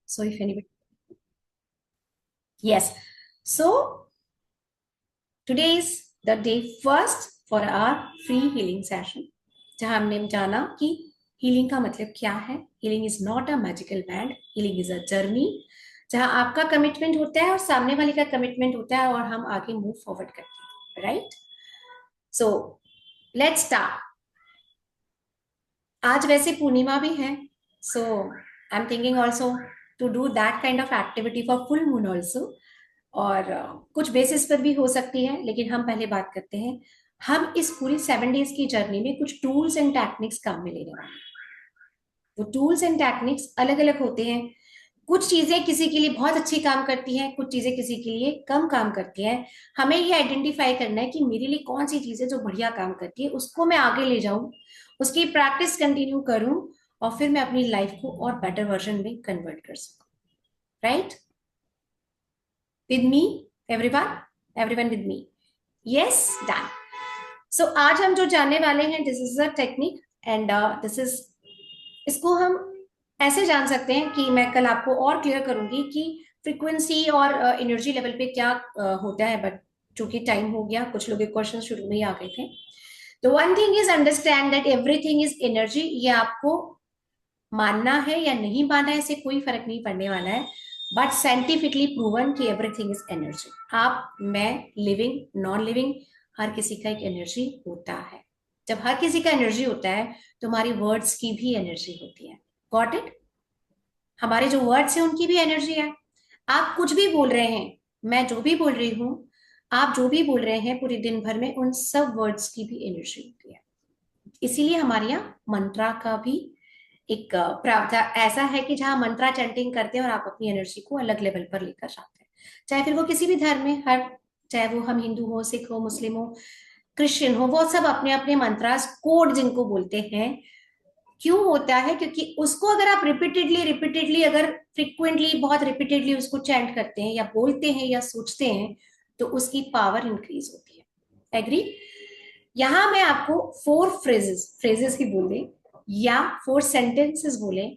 So if anybody, yes. So today is the day first for our free healing session, जहां हमने जाना कि healing का मतलब क्या है. Healing is not a magical band, healing is a journey जहां आपका कमिटमेंट होता है और सामने वाले का कमिटमेंट होता है और हम आगे मूव फॉरवर्ड करते हैं. राइट. So let's start. आज वैसे पूर्णिमा भी है, so I am thinking also to do that kind of activity for full moon also. और कुछ बेसिस पर भी हो सकती है, लेकिन हम पहले बात करते हैं. हम इस पूरी 7 डेज की जर्नी में कुछ टूल्स एंड टेक्निक्स काम में लेने वाले हैं. वो टूल्स एंड टेक्निक्स अलग अलग होते हैं. कुछ चीजें किसी के लिए बहुत अच्छी काम करती हैं, कुछ चीजें किसी के लिए कम काम करती हैं. हमें ये आइडेंटिफाई करना है कि मेरे लिए कौन सी चीजें जो बढ़िया काम करती है उसको मैं आगे ले जाऊं, उसकी प्रैक्टिस कंटिन्यू करूं और फिर मैं अपनी लाइफ को और बेटर वर्जन में कन्वर्ट कर सकूं. Right. With me everyone, everyone with me. Yes, done. So आज हम जो जानने वाले हैं, this is a technique and this is, इसको हम ऐसे जान सकते हैं कि मैं कल आपको और क्लियर करूंगी कि फ्रीक्वेंसी और एनर्जी लेवल पे क्या होता है. बट चूंकि टाइम हो गया, कुछ लोगों के क्वेश्चन शुरू में ही आ गए थे. तो one thing is understand that everything is energy. ये आपको मानना है या नहीं मानना है, इससे कोई फर्क नहीं पड़ने वाला है. बट साइंटिफिकली प्रूवन कि एवरीथिंग इज एनर्जी. आप, मैं, लिविंग, नॉन लिविंग, हर किसी का एक एनर्जी होता है. जब हर किसी का एनर्जी होता है तो हमारी वर्ड्स की भी एनर्जी होती है. Got it. हमारे जो वर्ड्स हैं उनकी भी एनर्जी है. आप कुछ भी बोल रहे हैं, मैं जो भी बोल रही हूं, आप जो भी बोल रहे हैं पूरे दिन भर में, उन सब वर्ड्स की भी एनर्जी होती है. इसीलिए हमारे यहाँ मंत्रा का भी एक प्रावधान ऐसा है कि जहां मंत्रा चैंटिंग करते हैं और आप अपनी एनर्जी को अलग लेवल पर लेकर जाते हैं. चाहे फिर वो किसी भी धर्म में, हर, चाहे वो हम हिंदू हो, सिख हो, मुस्लिम हो, क्रिश्चियन हो, वो सब अपने अपने मंत्रास कोड जिनको बोलते हैं. क्यों होता है? क्योंकि उसको अगर आप रिपीटेडली रिपीटेडली, अगर फ्रिक्वेंटली बहुत रिपीटेडली उसको चैंट करते हैं या बोलते हैं या सोचते हैं, तो उसकी पावर इंक्रीज होती है. एग्री. यहां मैं आपको 4 फ्रेजेस, फ्रेजेस ही बोल दें या 4 सेंटेंसेस बोले.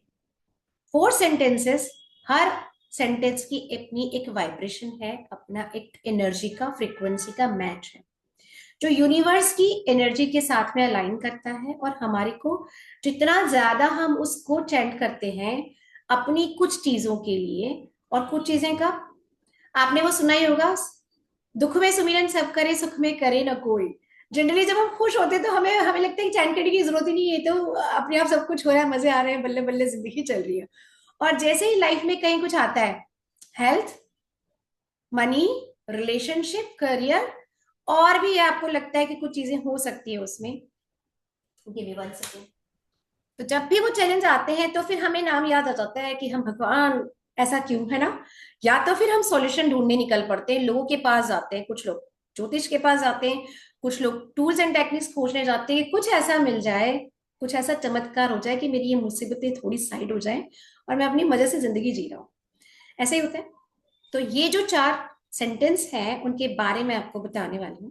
4 सेंटेंसेस, हर सेंटेंस की अपनी एक वाइब्रेशन है, अपना एक एनर्जी का, फ्रीक्वेंसी का मैच है जो यूनिवर्स की एनर्जी के साथ में अलाइन करता है. और हमारे को जितना ज्यादा हम उसको चैंट करते हैं अपनी कुछ चीजों के लिए, और कुछ चीजें का, आपने वो सुना ही होगा, दुख में सुमिरन सब करे, सुख में करे न कोई. जनरली जब हम खुश होते हैं तो हमें हमें लगता है कि चैन करने की जरूरत ही नहीं है, तो अपने आप सब कुछ हो रहा है, मजे आ रहे हैं, बल्ले बल्ले जिंदगी चल रही है. और जैसे ही लाइफ में कहीं कुछ आता है, हेल्थ, मनी, रिलेशनशिप, करियर, और भी आपको लगता है कि कुछ चीजें हो सकती है उसमें, गिव मी 1 सेकेंड. तो जब भी वो चैलेंज आते हैं तो फिर हमें नाम याद आ जाता है कि हम भगवान, ऐसा क्यों, है ना. या तो फिर हम सॉल्यूशन ढूंढने निकल पड़ते हैं, लोगों के पास जाते हैं. कुछ लोग ज्योतिष के पास जाते हैं, कुछ लोग टूल्स एंड टेक्निक्स खोजने जाते हैं. कुछ ऐसा मिल जाए, कुछ ऐसा चमत्कार हो जाए कि मेरी ये मुसीबतें थोड़ी साइड हो जाए और मैं अपनी मजे से जिंदगी जी रहा हूँ. ऐसा ही होता है. तो ये जो 4 सेंटेंस हैं उनके बारे में आपको बताने वाली हूँ.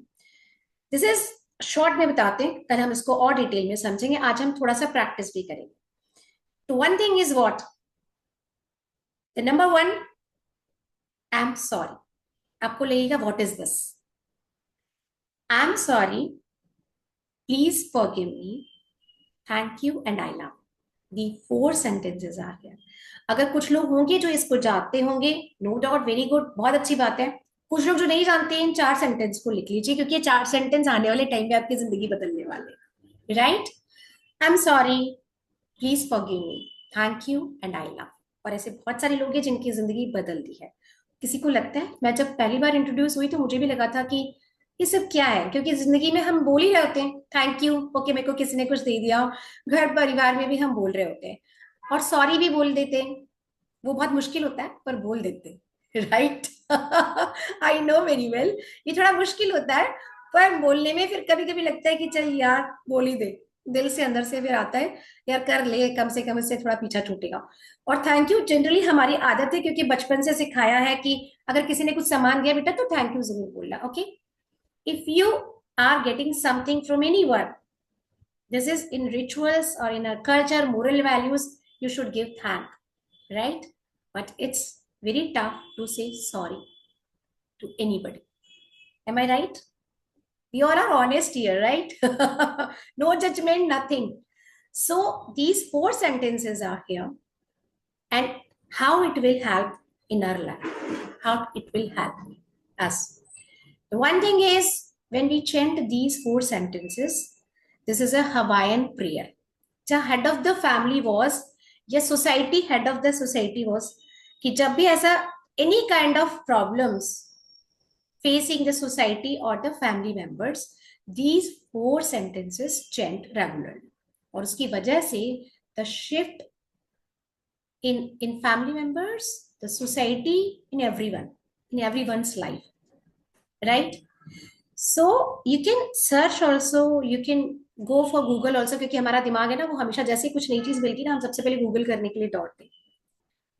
दिस इज शॉर्ट में बताते हैं, कल हम इसको और डिटेल में समझेंगे. आज हम थोड़ा सा प्रैक्टिस भी करेंगे. तो one thing is what, the number 1, I am sorry. आपको लगेगा what is this. I am sorry, please forgive me, thank you and I love. The 4 sentences are here. अगर कुछ लोग होंगे जो इसको जानते होंगे, नो डाउट, वेरी गुड, बहुत अच्छी बात है. कुछ लोग जो नहीं जानते, इन 4 सेंटेंस को लिख लीजिए, क्योंकि ये 4 सेंटेंस आने वाले टाइम में आपकी जिंदगी बदलने वाले. Right. I am sorry, please forgive me, thank you and I love. और ऐसे बहुत सारे लोग हैं जिनकी जिंदगी बदल दी है. किसी को लगता है, मैं जब पहली बार इंट्रोड्यूस हुई तो मुझे भी लगा था कि ये सब क्या है, क्योंकि जिंदगी में हम बोल ही रहे होते हैं थैंक यू, ओके, मेरे को किसी ने कुछ दे दिया. घर परिवार में भी हम बोल रहे होते हैं और सॉरी भी बोल देते हैं. वो बहुत मुश्किल होता है पर बोल देते हैं. Right. I know very well, ये थोड़ा मुश्किल होता है पर बोलने में फिर कभी कभी लगता है कि चल यार बोल ही दे. दिल से, अंदर से फिर आता है यार कर ले, कम से कम इससे थोड़ा पीछा छूटेगा. और थैंक यू जनरली हमारी आदत है, क्योंकि बचपन से सिखाया है कि अगर किसी ने कुछ सामान दिया बेटा तो थैंक यू जरूर बोलना. Okay. If you are getting something from anyone, this is in rituals or in a culture, moral values, you should give thank. Right. but it's very tough to say sorry to anybody. Am I right? We all are honest here, right? No judgment, nothing. So these four sentences are here, and how it will help in our life, how it will help us. The one thing is, when we chant these four sentences, this is a Hawaiian prayer. The head of the family was, या society head of the society was, कि जब भी ऐसा any kind of problems facing the society or the family members, these four sentences chant regularly. और उसकी वजह से the shift in family members, the society, in everyone's life, right? So you can search also, you can go for Google also, क्योंकि हमारा दिमाग है ना, वो हमेशा जैसे ही कुछ नई चीज मिलती है ना, हम सबसे पहले गूगल करने के लिए दौड़ते हैं,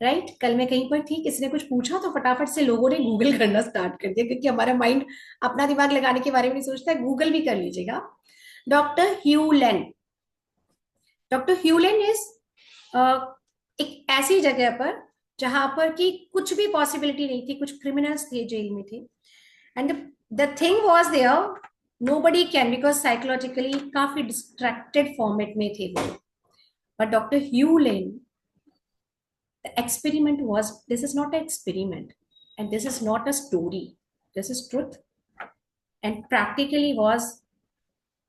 राइट? कल मैं कहीं पर थी, किसी ने कुछ पूछा तो फटाफट से लोगों ने गूगल करना स्टार्ट कर दिया, क्योंकि हमारा माइंड अपना दिमाग लगाने के बारे में नहीं सोचता है। गूगल भी कर लीजिएगा। डॉक्टर ह्यूलेन, डॉक्टर ह्यूलेन इज एक ऐसी जगह पर जहां पर कि कुछ भी पॉसिबिलिटी नहीं थी, कुछ क्रिमिनल्स थे, जेल में थे, and the thing was there, nobody can, because psychologically काफी डिस्ट्रैक्टेड फॉर्मेट में थे वो। बट डॉक्टर ह्यूलेन, the experiment was, this is not an experiment, and this is not a story, this is truth, and practically was,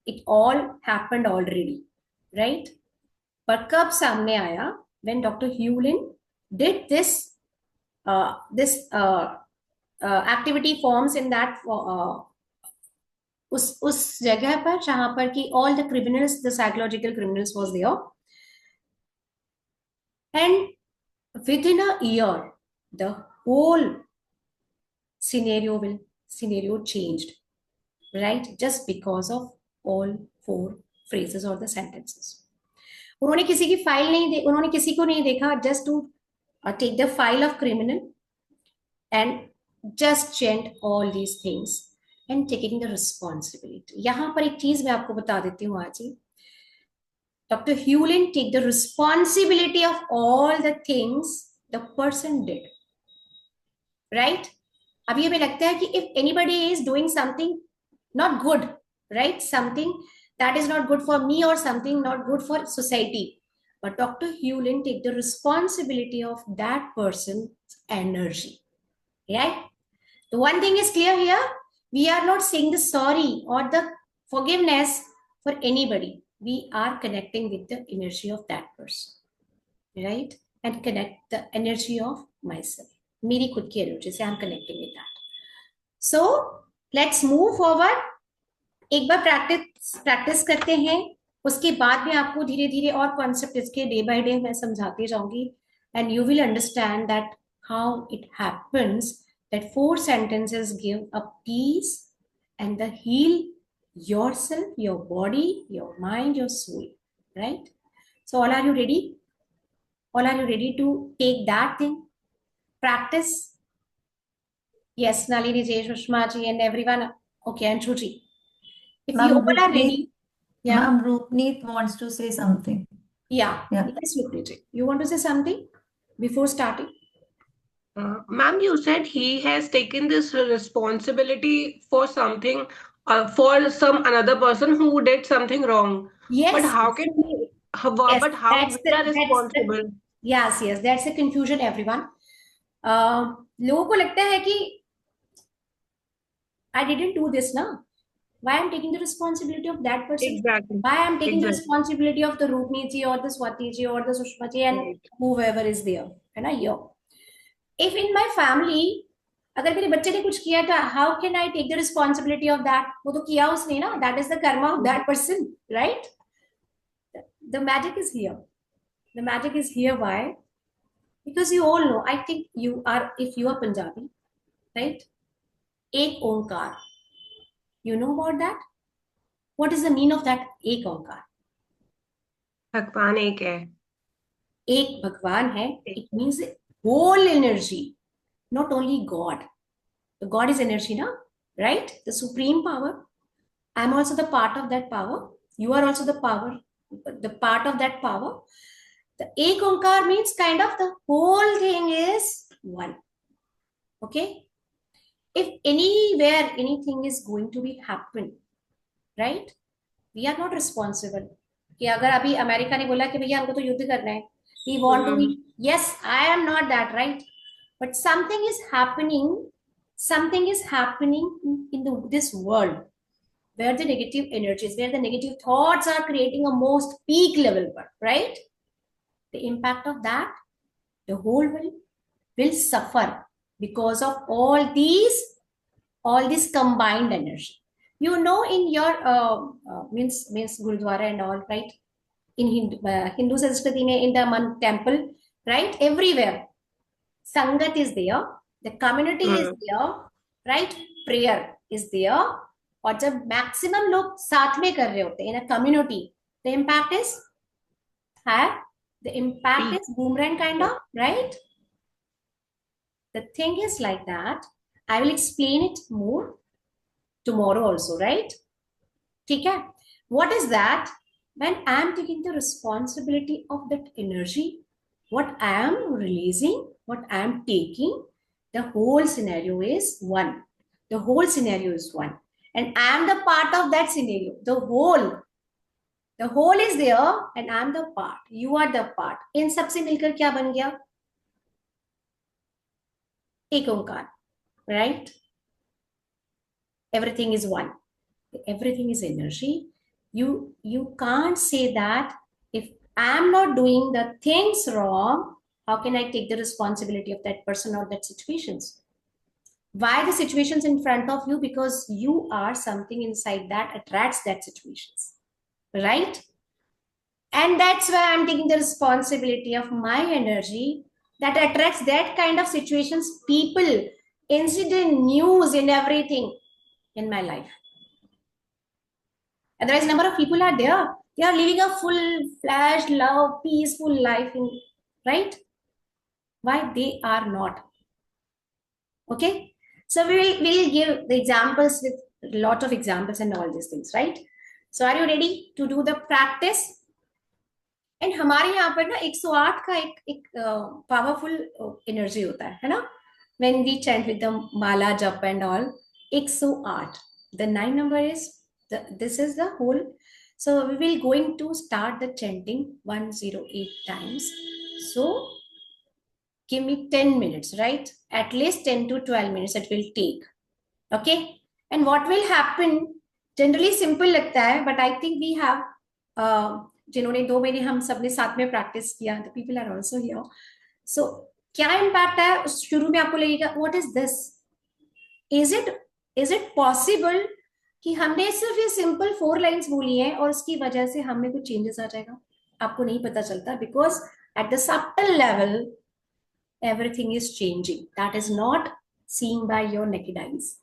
it all happened already, right? पर कब सामने आया? When Dr. Hewlin did this activity forms in that उस जगह पर जहां पर कि all the criminals, the psychological criminals was there, and within a year the whole scenario changed, right? Just because of all four phrases or the sentences. उन्होंने किसी की file नहीं उन्होंने किसी को नहीं देखा, just to take the file of criminal and just chant all these things and taking the responsibility. यहाँ पर एक चीज मैं आपको बता देती हूँ आज ही, Dr. Hewlin take the responsibility of all the things the person did, right? अभी हमें लगता है कि if anybody is doing something not good, right, something that is not good for me or something not good for society, but Dr. Hewlin take the responsibility of that person's energy, right? The one thing is clear here, we are not saying the sorry or the forgiveness for anybody, we are connecting with the energy of that person, right? And connect the energy of myself, मेरी खुद की energy से, I am connecting with that. So let's move forward. एक बार practice करते हैं, उसके बाद में आपको धीरे धीरे और कॉन्सेप्ट इसके डे बाय डे मैं समझाती जाऊंगी, and you will understand that how it happens that four sentences give a peace and the heal yourself, your body, your mind, your soul, right? So all are you ready? All are you ready to take that thing? Practice? Yes, Nalini ji, Sushma ji, and everyone. Okay, and Shuji. If you all are ready. Yeah. Ma'am, Rupneet wants to say something. Yeah. Yes, Rupneet ji. You want to say something before starting? Ma'am, you said he has taken this responsibility for something, for some another person who did something wrong. Yes. But how can he? Yes, but how we are responsible? Yes, that's a confusion, everyone. लोगों को लगता है कि I didn't do this, na? Why I'm taking the responsibility of that person? Exactly. Why I'm taking the responsibility of the Rupneet ji or the Swati ji or the Sushma ji and whoever is there, है ना? Here. If in my family, अगर मेरे बच्चे ने कुछ किया था, how can I take the responsibility of that? वो तो किया उसने ना, that is the karma of that person, right? The magic is here. The magic is here. Why? Because you all know, I think you are, if you are Punjabi, right? Ek Onkar. You know about that? What is the meaning of that Ek Onkar? भगवान एक है. एक भगवान है. It means whole energy, not only God. The God is energy, na? Right? The supreme power. I am also the part of that power. You are also the power, the part of that power. The ek onkar means kind of the whole thing is one. Okay? If anywhere anything is going to be happen, right? We are not responsible. कि अगर अभी America ने बोला कि भैया हमको तो युद्ध करना है, we want to be, yes, I am not that, right? But something is happening in this world where the negative energies, where the negative thoughts are creating a most peak level, right? The impact of that, the whole world will suffer because of all this combined energy. You know, in your means Gurudwara and all, right? In Hindu Sanskriti, in the temple, right? Everywhere, Sangat is there, the community is there, right? Prayer is there. और जब maximum लोग साथ में कर रहे होते हैं in a community, the impact is higher. The impact is boomerang kind of, right? The thing is like that. I will explain it more tomorrow also, right? ठीक है? What is that? When I am taking the responsibility of that energy, what I am releasing, what I am taking, the whole scenario is one. The whole scenario is one. And I am the part of that scenario. The whole is there and I am the part. You are the part. इन सबसे मिलकर क्या बन गया? एक ओंकार, right? Everything is one. Everything is energy. You can't say that if I'm not doing the things wrong, how can I take the responsibility of that person or that situations? Why the situations in front of you? Because you are something inside that attracts that situations, right? And that's why I'm taking the responsibility of my energy that attracts that kind of situations, people, incident, news, and everything in my life. Otherwise, number of people are there. They are living a full-fledged, love, peaceful life, right? Why they are not? Okay. So we'll give the examples with a lot of examples and all these things, right? So are you ready to do the practice? And हमारे यहाँ पर ना 108 का एक powerful energy होता है ना, when we chant with the mala jap and all. 108, the 9 number is this is the whole. So we will going to start the chanting 108 times. So give me 10 minutes, right? At least 10 to 12 minutes it will take. Okay. And what will happen, generally simple लगता है, but I think we have जिन्होंने 2 महीने हम सबने साथ में practice किया, the people are also here. So क्या इम्पैक्ट है? शुरू में आपको लगेगा what is this? Is it possible कि हमने सिर्फ ये सिंपल 4 लाइंस बोली हैं और उसकी वजह से हमें कुछ चेंजेस आ जाएगा? आपको नहीं पता चलता, because at the subtle level everything is changing. That is not seen by your naked eyes,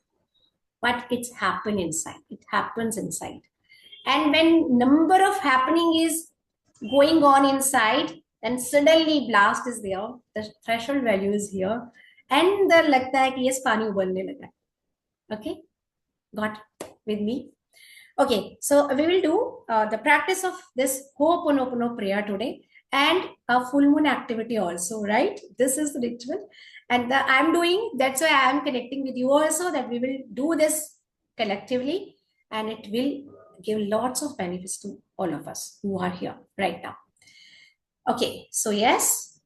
but it's happen inside. It happens inside. And when number of happening is going on inside, then suddenly blast is there, the threshold value is here, and the लगता है कि yes पानी उबलने लगा. Okay, got with me? Okay, so we will do the practice of this Ho'oponopono prayer today and a full moon activity also, right? This is the ritual, and I'm doing, that's why I am connecting with you also, that we will do this collectively, and it will give lots of benefits to all of us who are here right now. Okay, so yes,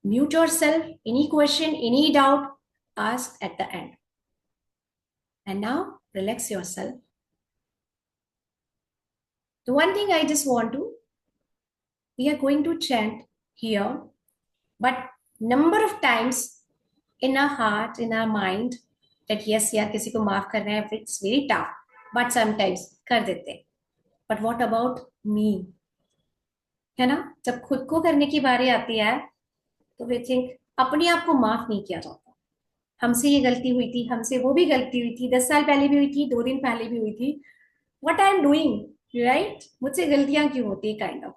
mute yourself. Any question, any doubt, ask at the end. And now relax yourself. The one thing I just want to, we are going to chant here, but number of times in our heart, in our mind, that yes, यार किसी को माफ करना है, it's very tough, but sometimes कर देते हैं. But what about me? है ना, जब खुद को करने की बारी आती है तो वी थिंक अपने आप को माफ नहीं किया जाता. हमसे ये गलती हुई थी, हमसे वो भी गलती हुई थी, 10 साल पहले भी हुई थी, 2 दिन पहले भी हुई थी. What I am doing, right? मुझसे गलतियां क्यों होती है, काइंड ऑफ.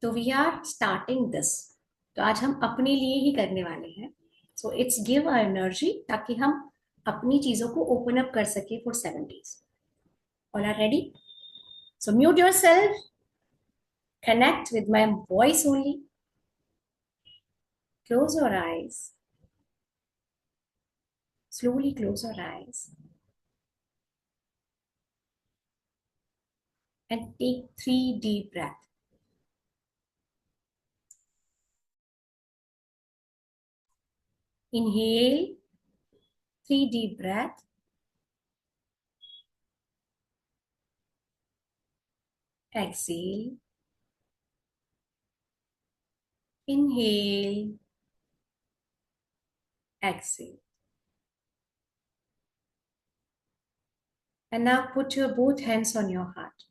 तो वी आर स्टार्टिंग दिस. तो आज हम अपने लिए ही करने वाले हैं. So it's give a energy, ताकि हम अपनी चीजों को ओपन अप कर सके for 7 days. All are ready? So mute yourself. connect with my voice only. Close your eyes. Slowly close your eyes and take 3 deep breaths. Inhale, 3 deep breaths. Exhale. Inhale. Exhale. And now put your both hands on your heart.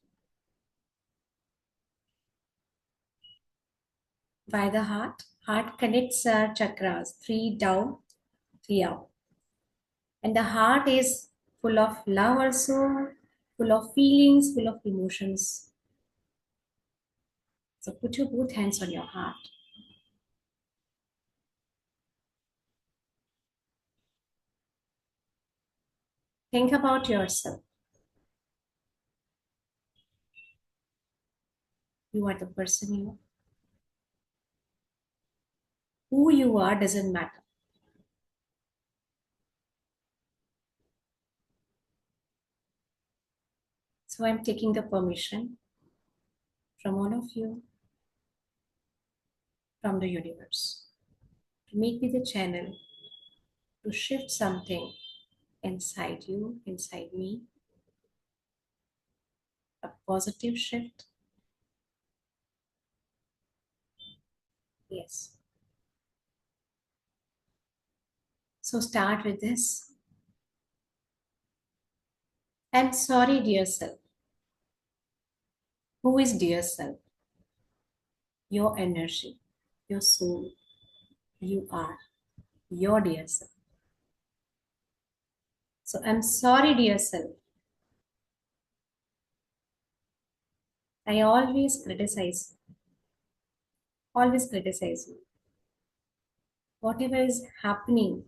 By the heart connects our chakras, 3 down, 3 out. And the heart is full of love also, full of feelings, full of emotions. So put your both hands on your heart. Think about yourself. You are the person you are. Who you are doesn't matter. So I'm taking the permission from all of you, from the universe, to make me the channel to shift something inside you, inside me, a positive shift. Yes. So start with this. I'm sorry, dear self. Who is dear self? Your energy, your soul. You are your dear self. So I'm sorry, dear self. I always criticize you. Whatever is happening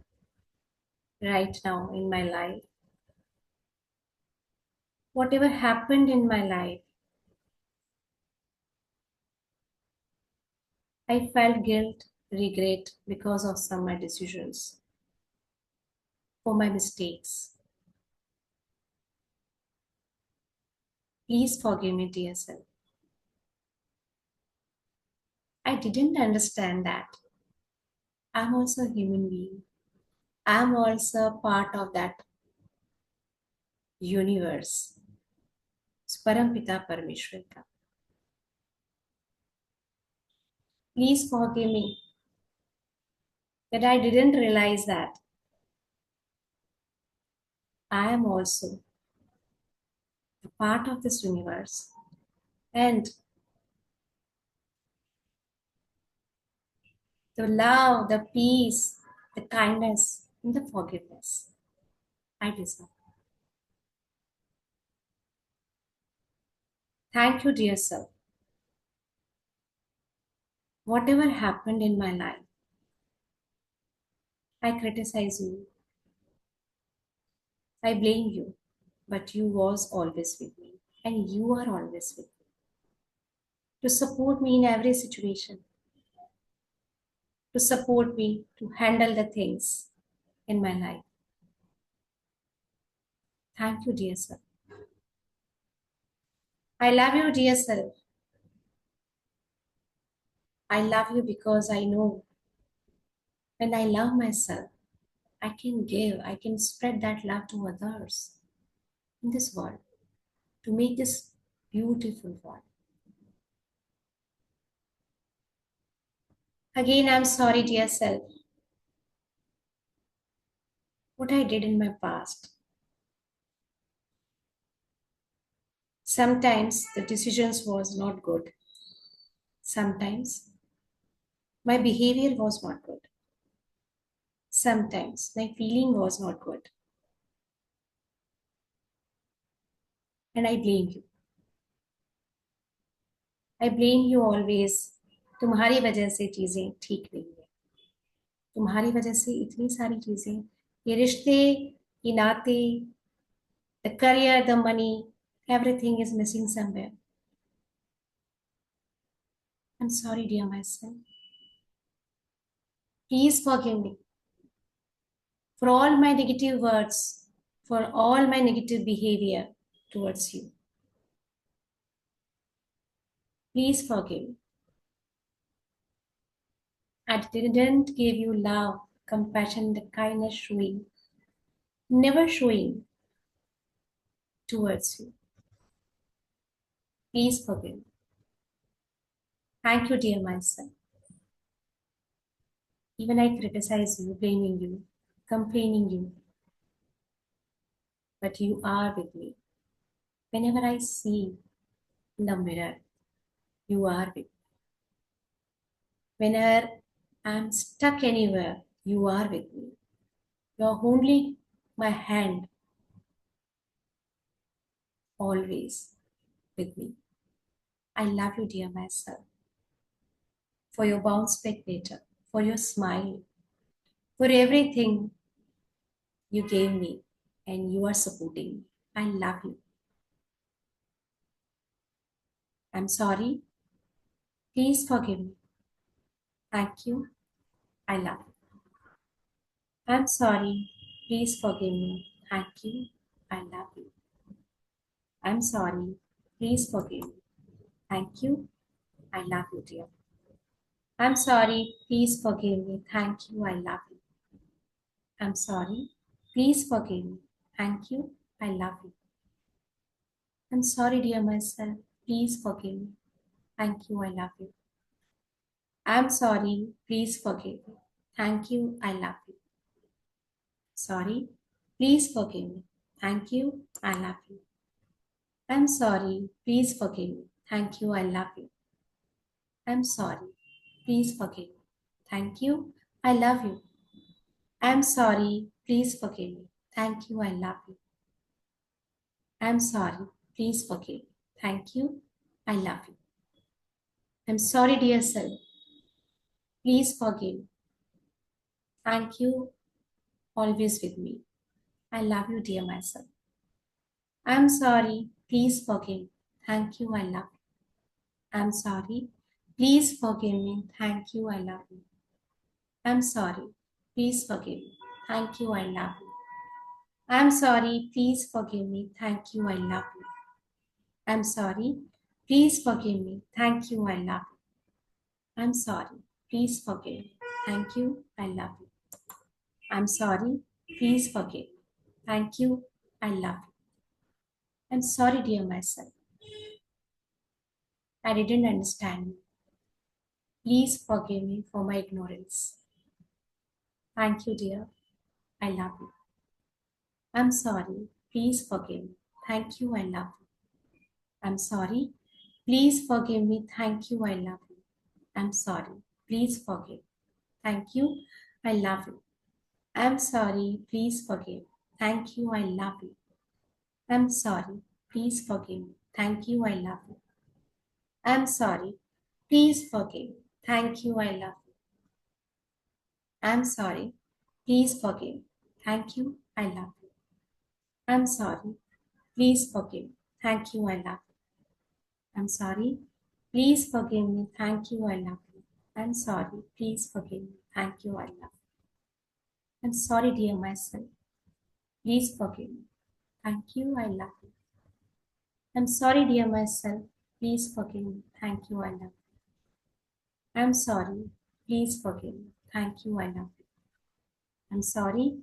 right now in my life, whatever happened in my life, I felt guilt, regret because of some of my decisions, for my mistakes. Please forgive me, dear self. I didn't understand that. I'm also a human being. I'm also part of that universe. Parampita Parmeshwar ka. Please forgive me that I didn't realize that I am also a part of this universe. And the love, the peace, the kindness, and the forgiveness I deserve. Thank you, dear self. Whatever happened in my life, I criticize you, I blame you, but you was always with me, and you are always with me to support me in every situation, to support me to handle the things in my life. Thank you, dear self. I love you, dear self. I love you because I know when I love myself, I can give, I can spread that love to others in this world to make this beautiful world. Again, I'm sorry, dear self, what I did in my past. Sometimes the decisions was not good. Sometimes my behavior was not good. Sometimes my feeling was not good. And I blame you. I blame you always. तुम्हारी वजह से चीजें ठीक नहीं है. तुम्हारी वजह से इतनी सारी चीजें, ये रिश्ते, ये नाते, the career, the money, everything is missing somewhere. I'm sorry, dear myself. Please forgive me for all my negative words, for all my negative behavior towards you. Please forgive me. I didn't give you love, compassion, the kindness never showing towards you. Please forgive me. Thank you, dear myself. Even I criticize you, blaming you, complaining you, but you are with me. Whenever I see in the mirror, you are with me. Whenever I'm stuck anywhere, you are with me. You're holding my hand always with me. I love you, dear myself, for your bounce back nature, for your smile, for everything you gave me and you are supporting me. I love you. I'm sorry. Please forgive me. Thank you. I love you. I'm sorry. Please forgive me. Thank you. I love you. I'm sorry. Please forgive me. Thank you. I love you, dear. I'm sorry. Please forgive me. Thank you. I love you. I'm sorry. Please forgive me. Thank you. I love you. I'm sorry, dear myself. Please forgive me. Thank you. I love you. I'm sorry. Please forgive me. Thank you. I love you. Sorry. Please forgive me. Thank you. I love you. I'm sorry. Please forgive me. Thank you. I love you. I'm sorry. Please forgive me. Thank you. I love you. I'm sorry. Please forgive me. Thank you. I love you. I'm sorry. Please forgive me. Thank you. I love you. I'm sorry, dear self. Please forgive me. Thank you. Always with me. I love you, dear myself. I'm sorry. Please forgive me. Thank you. I love you. I'm sorry. Please forgive me. Thank you. I love you. I'm sorry. Please forgive me. Thank you. I love you. I'm sorry. Please forgive me. Thank you. I love you. I'm sorry. Please forgive me. Thank you. I love you. I'm sorry. Please forgive me. Thank you. I love you. I'm sorry. Please forgive me. Thank you. I love you. I'm sorry, dear myself. I didn't understand you. Please forgive me for my ignorance. Thank you, dear. I love you. I'm sorry. Please forgive me. Thank you. I love you. I'm sorry. Please forgive me. Thank you. I love you. I'm sorry. Please forgive. Thank you. I love you. I'm sorry. Please forgive. Thank you. I love you. I'm sorry. Please forgive me. Thank you. I love you. I'm sorry. Please forgive. Thank you. I love you. I'm sorry. Please forgive. Thank you. I love you. I'm sorry. Please forgive. Thank you. I love you. I'm sorry. Please forgive me. Thank you. I love you. I'm sorry. Please forgive me. Thank you. I love you. I'm sorry, dear myself. Please forgive me. Thank you. I love you. I'm sorry, dear myself. Please forgive me. Thank you. I love you. I'm sorry. Please forgive me. Thank you. I love you. I'm sorry.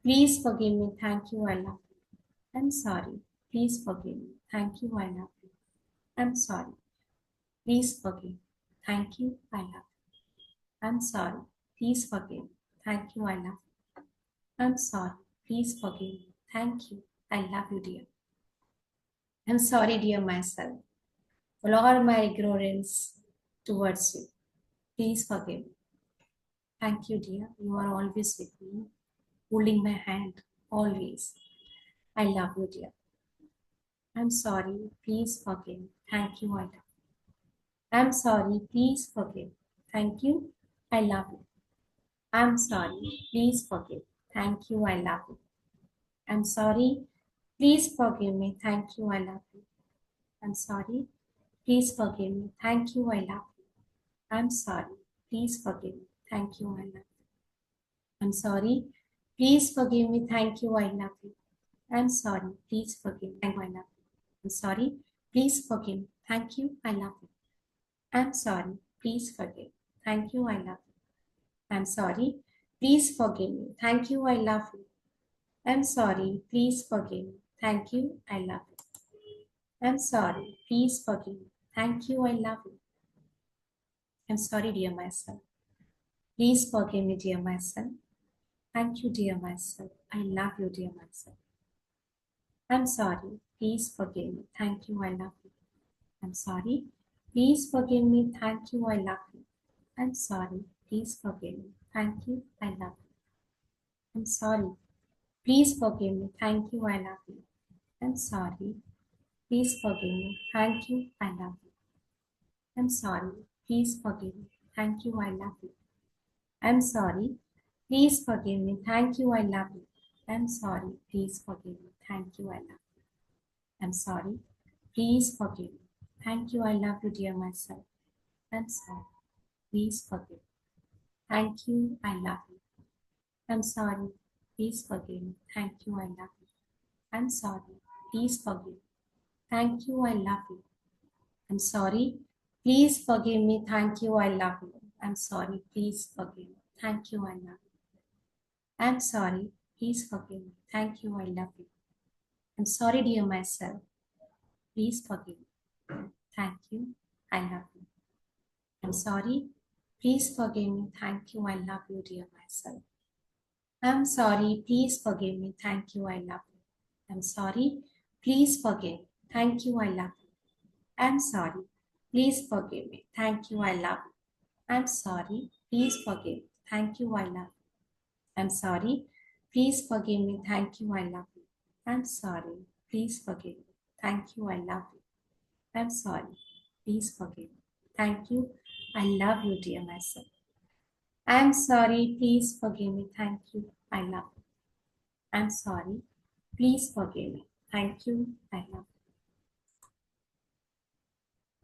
Please forgive me. Thank you. I love you. I'm sorry. Please forgive me. Thank you. I love you. I'm sorry. Please forgive. Thank you. I love you. I'm sorry. Please forgive. Thank you. I love you. I'm sorry. Please forgive. Thank you. I love you, dear. I'm sorry, dear myself, for all my ignorance towards you. Please forgive me. Thank you, dear. You are always with me, holding my hand, always. I love you, dear. I'm sorry. Please forgive. Thank you. I love you. I'm sorry. Please forgive. Thank you. I love you. I'm sorry. Please forgive. Thank you. I love you. I'm sorry. Please forgive me. Thank you. I love you. I'm sorry. Please forgive me. Thank you. I love you. I'm sorry. Please forgive me. Thank you. I love you. I'm sorry. Please forgive me. Thank you. I love you. I'm sorry. Please forgive me. Thank you. I love you. I'm sorry. Please forgive me. Thank you. I love you. I'm sorry. Please forgive. Thank you. I love you. I'm sorry. Please forgive me. Thank you. I love you. I'm sorry. Please forgive me. Thank you. I love you. I'm sorry. Please forgive me. Thank you. I love you. I'm sorry, dear myself. Please forgive me, dear myself. Thank you, dear myself. I love you, dear myself. I'm sorry. Please forgive me. Thank you. I love you. I'm sorry. Please forgive me. Thank you. I love you. I'm sorry. Please forgive me. Thank you. I love you. I'm sorry. Please forgive me. Thank you. I love you. I'm sorry. Please forgive me. Thank you. I love you. I'm sorry. Please forgive me. Thank you. I love you. I'm sorry. Please forgive me. Thank you. I love you. I'm sorry. Please forgive me. Thank you. I love you. I'm sorry. Please forgive me. Thank you. I love you, dear myself. I'm sorry. Please forgive me. Thank you. I love you. I'm sorry. Please forgive me. Thank you. I love you. I'm sorry. Please forgive me. Thank you. I love you. I'm sorry. Please forgive me. Thank you. I love you. I'm sorry. Please forgive me. Thank you. I love you. I'm sorry. Please forgive me. Thank you. I love you. I'm sorry, dear myself. Please forgive me. Thank you. I love you. I'm sorry. Please forgive me. Thank you. I love you, dear myself. I'm sorry. Please forgive me. Thank you. I love you. I'm sorry. Please forgive me. Thank you. I love you. I'm sorry. Please forgive me. Thank you. I love you. I'm sorry. Please forgive me. Thank you. I love you. I'm sorry. Please forgive me. Thank you. I love you. I'm sorry. Please forgive me. Thank you. I love you. I'm sorry. Please forgive me. Thank you. I love you, dear myself. I'm sorry. Please forgive me. Thank you. I love you. I'm sorry. Please forgive me. Thank you. I love you.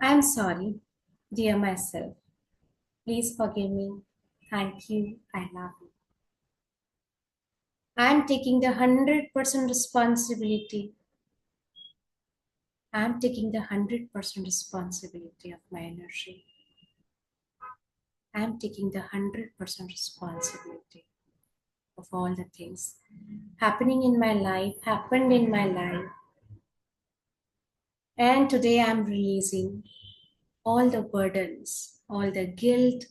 I'm sorry, dear myself. Please forgive me. Thank you. I love you. I'm taking the 100% responsibility. I'm taking the 100% responsibility of my energy. I'm taking the 100% responsibility of all the things happening in my life, happened in my life. And today I'm releasing all the burdens, all the guilt,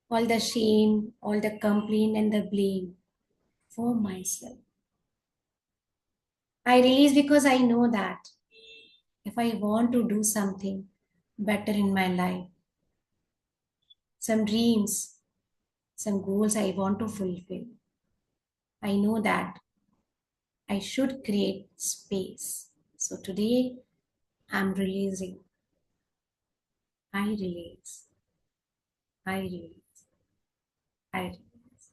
all the shame, all the complaint and the blame for myself. I release because I know that if I want to do something better in my life, some dreams, some goals I want to fulfill, I know that I should create space. So today I'm releasing. I release. I release. I release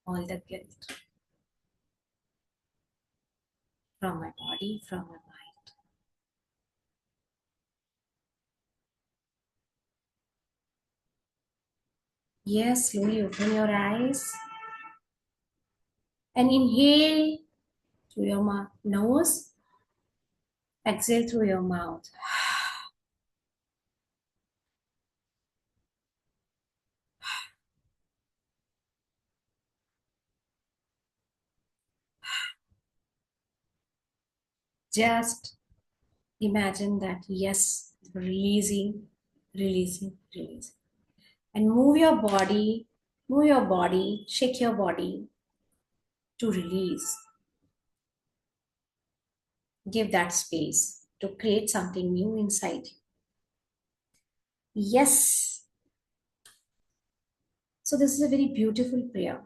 all the guilt from my body, from my mind. Yes, slowly open your eyes and inhale through your nose, exhale through your mouth. Just imagine that, yes, releasing, releasing, releasing. And move your body, shake your body to release. Give that space to create something new inside you. Yes. So this is a very beautiful prayer.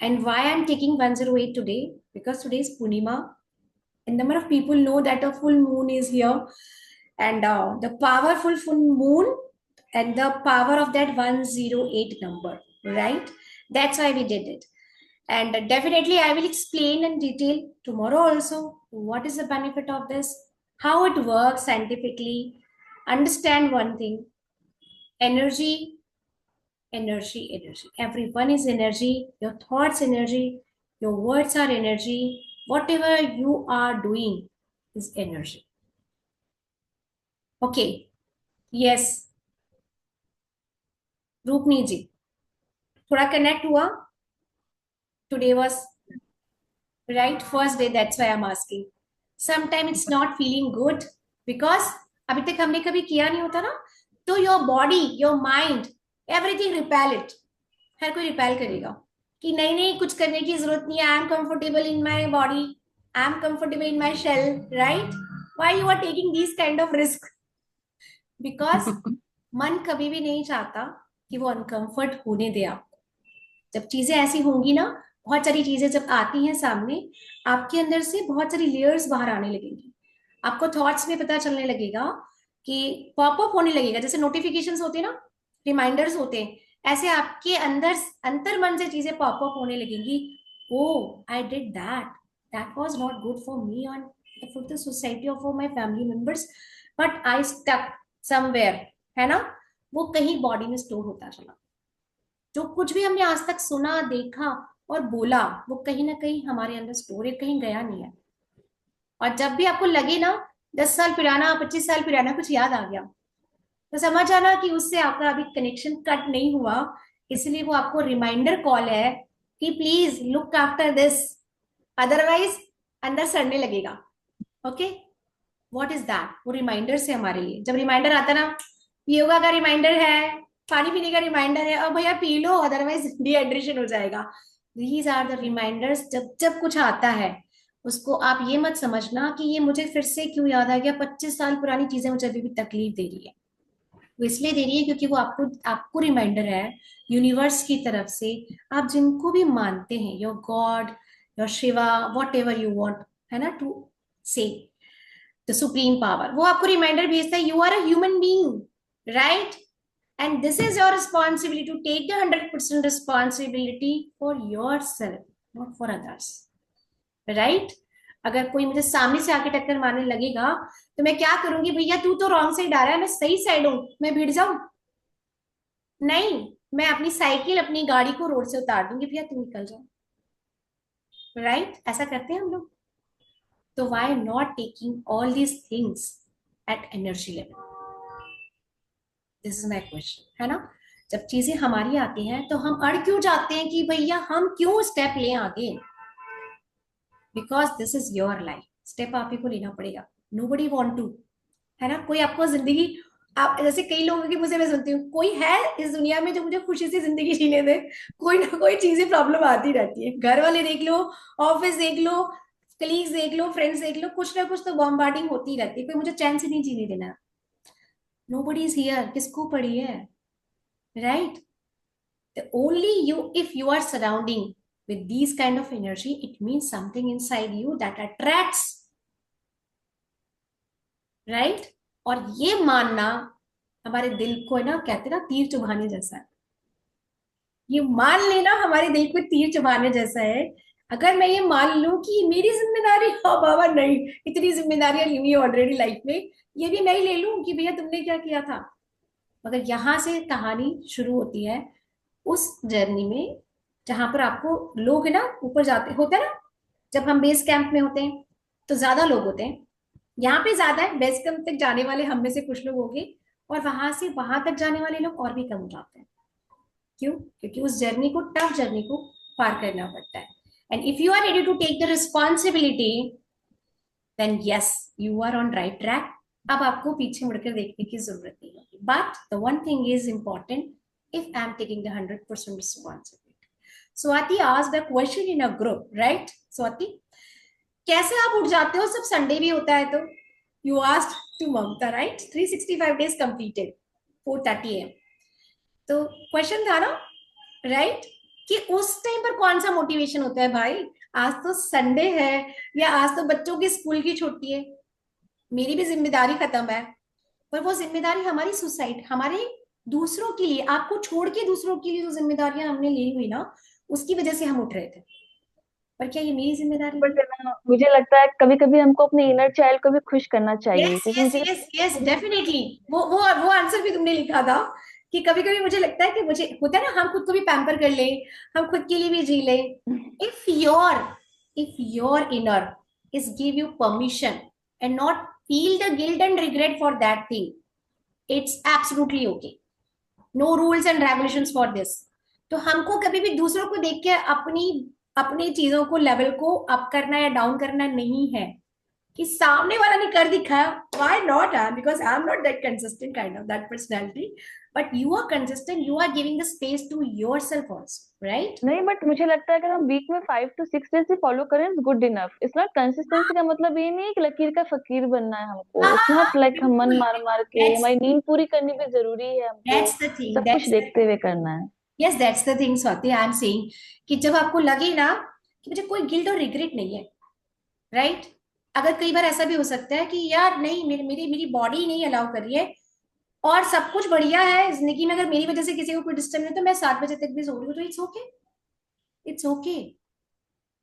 And why I'm taking 108 today? Because today is Punima. And number of people know that a full moon is here. And the powerful full moon and the power of that 108 number, right? That's why we did it. And definitely I will explain in detail tomorrow also what is the benefit of this, how it works scientifically, Understand one thing, energy, energy. Everyone is energy. Your thoughts, energy. Your words are energy. Whatever you are doing is energy. Okay. Yes. Rupani जी, थोड़ा connect हुआ? Today was right first day, that's why I'm asking. Sometime it's not feeling good because अभी तक हमने कभी किया नहीं होता ना, तो your body, your mind, everything repel it. हर कोई रिपेल करेगा कि नहीं नहीं कुछ करने की जरूरत नहीं है, I am comfortable in my body, I am comfortable in my shell, right? Why you are taking this kind of risk? Because मन कभी भी नहीं चाहता कि वो अनकंफर्ट होने दे आपको. जब चीजें ऐसी होंगी ना, बहुत सारी चीजें जब आती हैं सामने, आपके अंदर से बहुत सारी लेयर्स बाहर आने लगेंगी. आपको थॉट्स में पता चलने लगेगा कि पॉपअप होने लगेगा, जैसे नोटिफिकेशंस होते हैं ना, रिमाइंडर्स होते हैं, ऐसे आपके अंदर अंतर मन से चीजें पॉपअप होने लगेंगी. Oh I did that, that was not good for me और फॉर द सोसाइटी और for my family members, but I stuck somewhere, है ना? वो कहीं बॉडी में स्टोर होता चला. जो कुछ भी हमने आज तक सुना, देखा और बोला, वो कहीं ना कहीं हमारे अंदर स्टोर है, कहीं गया नहीं है. और जब भी आपको लगे ना 10 साल पुराना, 25 साल पुराना कुछ याद आ गया, तो समझ आना कि उससे आपका अभी कनेक्शन कट नहीं हुआ, इसलिए वो आपको रिमाइंडर कॉल है कि please look after this, otherwise अंदर सड़ने लगेगा. Okay, what is that? वो रिमाइंडर से हमारे लिए, जब रिमाइंडर आता ना, योगा का रिमाइंडर है, पानी पीने का रिमाइंडर है, और भैया पी लो अदरवाइज डिहाइड्रेशन हो जाएगा. These are the reminders. जब जब कुछ आता है उसको आप ये मत समझना कि ये मुझे फिर से क्यों याद आ गया, 25 साल पुरानी चीजें मुझे अभी भी तकलीफ दे रही है. वो इसलिए दे रही है क्योंकि वो आपको आपको रिमाइंडर है यूनिवर्स की तरफ से. आप जिनको भी मानते हैं, your God, your Shiva, what ever you want, है ना, टू से द सुप्रीम पावर, वो आपको रिमाइंडर भेजता है you are a human being, right? And this is your responsibility to take the 100% responsibility for yourself, not for others, right? अगर कोई मुझे सामने से आके टक्कर मारने लगेगा तो मैं क्या करूंगी? भैया तू तो रॉन्ग साइड आ रहा है, मैं सही साइड हूं, मैं भिड़ जाऊं? नहीं, मैं अपनी साइकिल, अपनी गाड़ी को रोड से उतार दूंगी, भैया तू निकल जाओ, राइट? ऐसा करते हैं हम लोग. तो why not taking all these things at energy level? This is my question, है ना? जब चीजें हमारी आती हैं तो हम अड़ क्यों जाते हैं कि भैया हम क्यों स्टेप लें आगे? Because this is your life, step आप ही को लेना पड़ेगा. नोबडी वांट टू, है ना? कोई आपको जिंदगी, आप जैसे कई लोगों की मुझसे मैं सुनती हूँ, कोई है इस दुनिया में जो मुझे खुशी से जिंदगी जीने दे? कोई ना कोई चीजें प्रॉब्लम आती रहती है. घर वाले देख लो, ऑफिस देख लो, कलीग्स देख लो, फ्रेंड्स देख लो, कुछ ना कुछ तो बॉम्बार्डिंग होती रहती है. कोई मुझे चैन से नहीं जीने देना. नोबडी इज हियर, किसको पड़ी है, right? The only you, if you are surrounding with these kind of energy, it means something inside you that attracts, right? और ये मानना हमारे दिल को, है ना, कहते हैं ना, तीर चुभाने जैसा है. ये मान लेना हमारे दिल को तीर चुभाने जैसा है. अगर मैं ये मान लूं कि मेरी जिम्मेदारी, हाँ बाबा नहीं, इतनी जिम्मेदारियां ली हुई है ऑलरेडी लाइफ में, ये भी मैं ही ले लूं कि भैया तुमने क्या किया था. मगर यहां से कहानी शुरू होती है उस जर्नी में जहां पर आपको लोग, है ना, ऊपर जाते होते हैं ना. जब हम बेस कैंप में होते हैं तो ज्यादा लोग होते हैं, यहाँ पे ज्यादा है, बेस कैंप तक जाने वाले हम में से कुछ लोग होंगे, और वहां से वहां तक जाने वाले लोग और भी कम हो जाते हैं. क्यों? क्योंकि उस जर्नी को, टफ जर्नी को पार करना पड़ता है. And if you are ready to take the responsibility, then yes, you are on right track. अब आपको पीछे मुड़कर देखने की जरूरत नहीं होगी. But the one thing is important, if I'm taking the 100% responsibility. Swati asked the question in a group, right? Swati, कैसे आप उठ जाते हो? सब संडे भी होता है तो. You asked to Mamta, right? 365 days completed, 4:30 AM. तो क्वेश्चन था ना, राइट, कि उस टाइम पर कौन सा मोटिवेशन होता है? भाई आज तो संडे है, या आज तो बच्चों की स्कूल की छुट्टी है, मेरी भी जिम्मेदारी खत्म है. पर वो जिम्मेदारी हमारी सोसाइटी, हमारे दूसरों के लिए, आपको छोड़ के दूसरों के लिए जो जिम्मेदारियां हमने ली हुई ना, उसकी वजह से हम उठ रहे थे. पर क्या ये मेरी जिम्मेदारी बट नहीं? मुझे लगता है कभी कभी हमको अपने इनर चाइल्ड को भी खुश करना चाहिए, यस क्योंकि यस मुझे यस लगता यस, है डेफिनेटली। वो आंसर भी तुमने लिखा था कि कभी कभी मुझे लगता है कि मुझे होता है ना, हम खुद को भी पैम्पर कर ले, हम खुद के लिए भी जी ले। If your if your inner is give you permission and not feel the guilt and regret for that thing, it's absolutely okay. No rules and regulations for this. तो हमको कभी भी दूसरों को देख के अपनी अपनी चीजों को, लेवल को अप करना या डाउन करना नहीं है। कि सामने वाला ने कर दिखाया, why not? Because I'm not that consistent kind of that personality, but you are consistent, you are giving the space to yourself also, right? नहीं, बट मुझे लगता है अगर हम वीक में 5 to 6 डेज ही फॉलो करें, it's good enough. It's not consistency का मतलब ये नहीं है कि लकीर का फकीर बनना है हमको। हाँ इट्स हाँ नॉट लाइक हम मन बिल्कुल। मार मार के, that's हमारी नींद पूरी करनी भी जरूरी है हमको, that's the thing, सब कुछ देखते हुए करना है। yes, that's the thing Swati, I am saying कि जब आपको लगे ना कि मुझे कोई गिल्ट और रिग्रेट नहीं है, राइट? अगर कई बार ऐसा भी हो सकता है कि यार नहीं, मेरी मेरी मेरी बॉडी नहीं अलाउ कर रही है और सब कुछ बढ़िया है जिंदगी में, अगर मेरी वजह से किसी को कोई डिस्टर्ब नहीं है तो मैं 7 बजे तक भी सो रही हूँ, तो इट्स ओके, इट्स ओके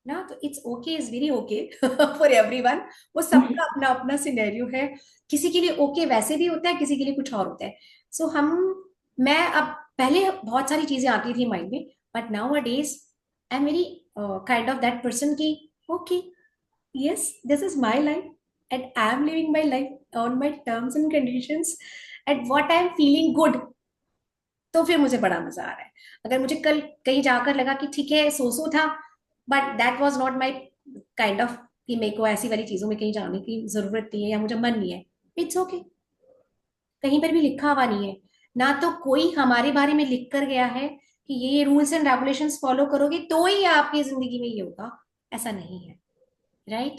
ना। तो it's okay is very okay for everyone. वो सबका अपना अपना सिनेरियो है। किसी के लिए ओके वैसे भी होता है, किसी के लिए कुछ और होता है। सो हम मैं अब, पहले बहुत सारी चीजें आती थी माइंड में, but now a days I am very kind of that person की okay, yes, this is my life and I am living my life on my terms and conditions and what I am feeling good। तो फिर मुझे बड़ा मजा आ रहा है। अगर मुझे कल कहीं जाकर लगा कि ठीक है सो था, but that was not my kind of, कि मेरे को ऐसी वाली चीजों में कहीं जाने की जरूरत नहीं है या मुझे मन नहीं है, इट्स ओके okay। कहीं पर भी लिखा हुआ नहीं है, ना तो कोई हमारे बारे में लिख कर गया है कि ये रूल्स एंड रेगुलेशंस फॉलो करोगे तो ही आपकी जिंदगी में ये होगा, ऐसा नहीं है, राइट?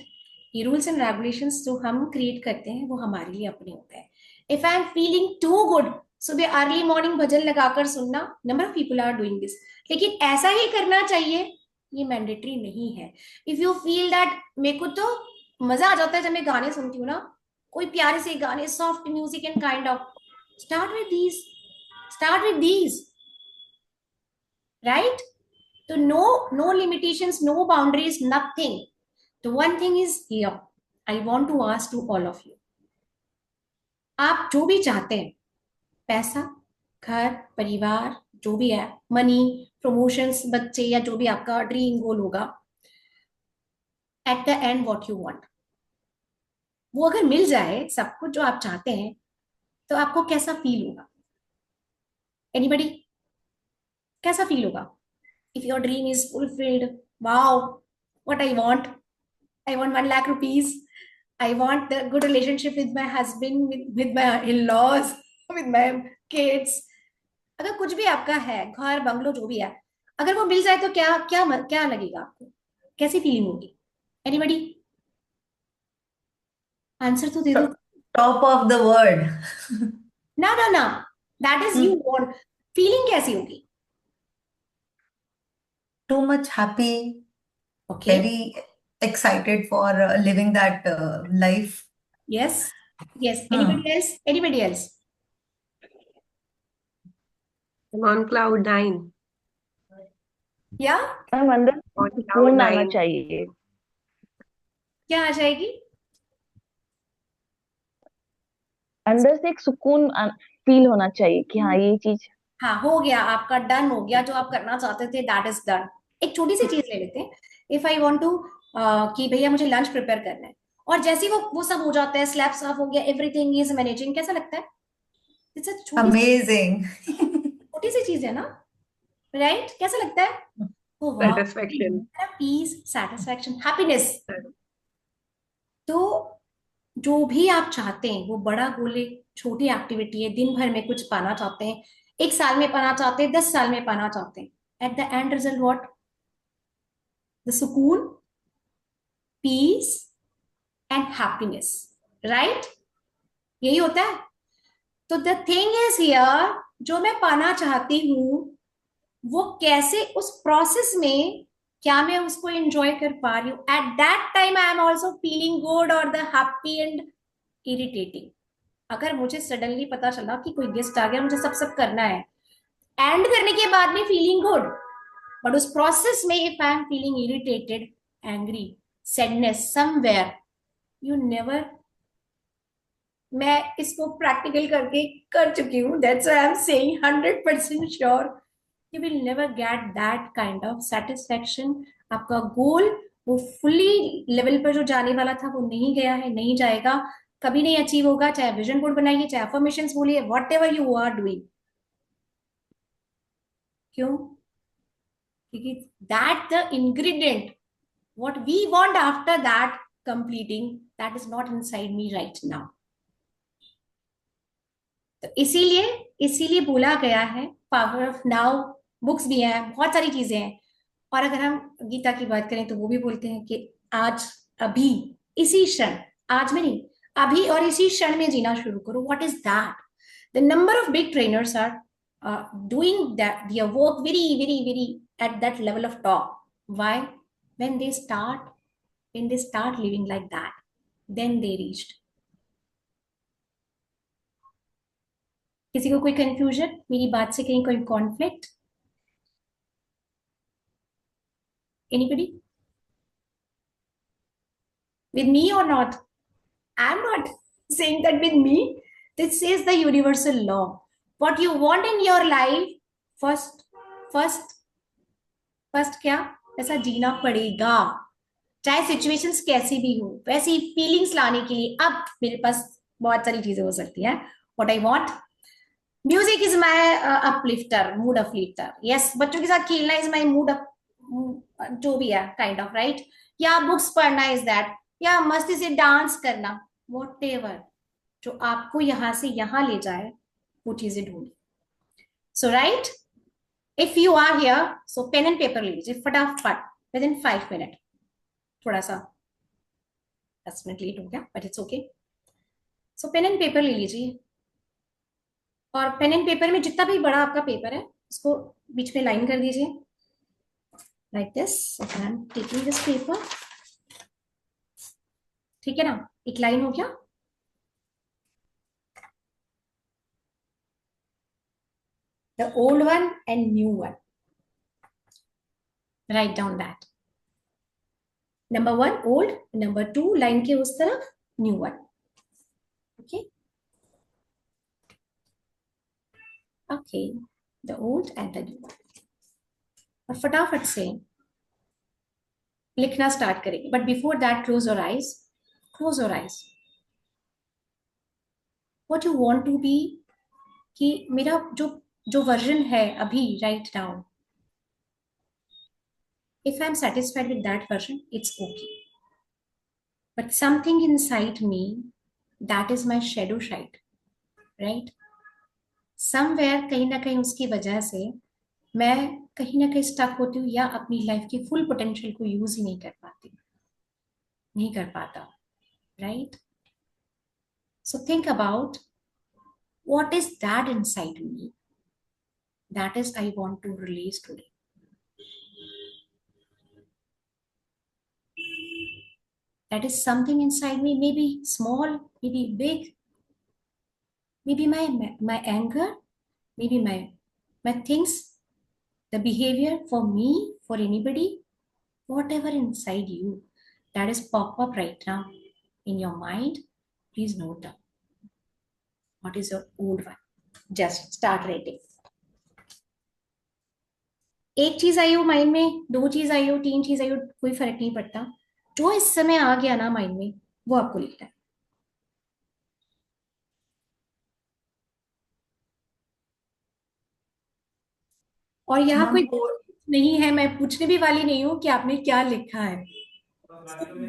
ये रूल्स एंड रेगुलेशंस जो हम क्रिएट करते हैं वो हमारे लिए अपने होते हैं। If I am feeling too good, सुबह अर्ली मॉर्निंग भजन लगाकर सुनना, number of people are doing this, लेकिन ऐसा ही करना चाहिए, ये मैंडेटरी नहीं है। इफ यू फील दैट, मेरे को तो मजा आ जाता है जब मैं गाने सुनती हूँ ना, कोई प्यारे से गाने, soft music and kind of, start with these, start with these, right? तो no limitations, no boundaries, nothing. तो one thing is here, I want to ask to all of you, आप जो भी चाहते हैं, पैसा, घर, परिवार, जो भी है, मनी, प्रमोशंस, बच्चे, या जो भी आपका ड्रीम गोल होगा, at the end what you want, वो अगर मिल जाए सब कुछ जो आप चाहते हैं, तो आपको कैसा फील होगा? एनीबडी, कैसा फील होगा? If your dream is fulfilled, wow, what I want, I want 1 lakh rupees. I want the good relationship with my husband, with my in-laws, with my kids. अगर कुछ भी आपका है, घर बंगलो जो भी है, अगर वो मिल जाए तो क्या क्या क्या लगेगा आपको? कैसी फीलिंग होगी? एनीबडी, आंसर तो दे दो। Top of the world. ना ना ना, that is you want, feeling कैसी होगी? Too much happy, okay, very excited for living that life. Yes yes, Hmm. Anybody else, anybody else? I'm on cloud nine. या ma'am, अंदर On cloud सुकून आना nine. चाहिए। क्या आ जाएगी? अंदर से एक सुकून फील होना चाहिए कि हाँ, ये चीज। हाँ, हो गया आपका, डन हो गया, जो आप करना चाहते थे दैट इज डन। एक छोटी सी चीज ले लेते हैं। इफ आई वांट टू, कि भैया मुझे लंच प्रिपेयर करना है, और जैसे ही वो सब हो जाता है, स्लैब साफ हो गया, एवरीथिंग इज मैनेजिंग, कैसा लगता है? It's a amazing. छोटी सी चीज है ना, राइट? कैसा लगता है? ओ वाह, Satisfaction. Piece, satisfaction, happiness. तो जो भी आप चाहते हैं, वो बड़ा गोल है, छोटी एक्टिविटी है, दिन भर में कुछ पाना चाहते हैं, 1 साल में पाना चाहते हैं, 10 साल में पाना चाहते हैं, at the end result what? The सुकून, पीस एंड हैप्पीनेस, राइट? यही होता है। तो द थिंग इज हियर, जो मैं पाना चाहती हूँ, वो कैसे, उस प्रोसेस में क्या मैं उसको एंजॉय कर पा रही हूँ? At that time I am also feeling good और द हैप्पी एंड इरिटेटिंग। अगर मुझे सडनली पता चला कि कोई गेस्ट आ गया, मुझे सब सब करना है, एंड करने के बाद में फीलिंग गुड, बट उस प्रोसेस में if I am feeling irritated, angry, sadness somewhere, you never, मैं इसको प्रैक्टिकल करके कर चुकी हूँ, that's why I am saying 100% sure, you will never get that kind of satisfaction. आपका गोल वो फुली लेवल पर जो जाने वाला था वो नहीं गया है, नहीं जाएगा, कभी नहीं अचीव होगा, चाहे विजन बोर्ड बनाइए, चाहे अफर्मेशंस बोलिए, whatever you are doing. क्यों? क्योंकि that the ingredient what we want after that completing, that is not inside me right now. तो इसीलिए इसीलिए बोला गया है पावर ऑफ नाउ, बुक्स भी हैं, बहुत सारी चीजें हैं। और अगर हम गीता की बात करें तो वो भी बोलते हैं कि आज, अभी, इसी क्षण, आज में नहीं, अभी और इसी क्षण में जीना शुरू करो। What is that? The number of big trainers are doing that their work very very very at that level of top. Why? when they start when they start living like that, then they reached. किसी को कोई confusion मेरी बात से, कहीं कोई conflict? Anybody with me or not? I'm not saying that with me. This is the universal law. What you want in your life, first first first क्या, ऐसा जीना पड़ेगा, चाहे सिचुएशंस कैसी भी हो, वैसी फीलिंग्स लाने के लिए अब मेरे पास बहुत सारी चीजें हो सकती हैं। What I want, music is my uplifter, mood uplifter, yes, बच्चों के साथ खेलना इज माय मूड अप, जो भी है काइंड ऑफ राइट, या बुक्स पढ़ना इज दैट, या मस्ती से डांस करना, वॉट एवर, जो आपको यहां से यहां ले जाए, वो चीजें ढूंढिए। So right, if you are here, so pen and paper ले लीजिए फटाफट, विद इन 5 मिनट, थोड़ा सा 10 मिनट लेट हो गया but it's okay. So pen and paper ले लीजिए, और पेन एंड पेपर में जितना भी बड़ा आपका पेपर है उसको बीच में लाइन कर दीजिए, like this. I am taking this paper, ठीक है ना, एक लाइन हो गया। The old one and new one, write down that. Number 1 old, number 2 line के उस तरफ new one, okay okay, the old and the new one. और फटाफट से लिखना स्टार्ट करेंगे, but before that close your eyes, close your eyes. What you want to be, कि मेरा जो जो वर्जन है अभी right now, if I'm satisfied with that version, it's okay. But something inside me, that is my shadow side, right? Somewhere, कहीं ना कहीं उसकी वजह से मैं कहीं ना कहीं स्टक होती हूँ, या अपनी लाइफ की फुल पोटेंशियल को यूज ही नहीं कर पाती, नहीं कर पाता, right? So think about what is that inside me, that is I want to release today. That is something inside me, maybe small, maybe big, maybe my anger, maybe my things, the behavior, for me, for anybody, whatever inside you that is pop up right now in your mind, please note down what is your old one. Just start writing. एक चीज आई हो mind में, 2 चीज आई हो, 3 चीज आई हो, कोई फर्क नहीं पड़ता, जो इस समय आ गया ना माइंड में, वो आपको लिखना है। और यहाँ मैम कोई वो नहीं है, मैं पूछने भी वाली नहीं हूँ कि आपने क्या लिखा है।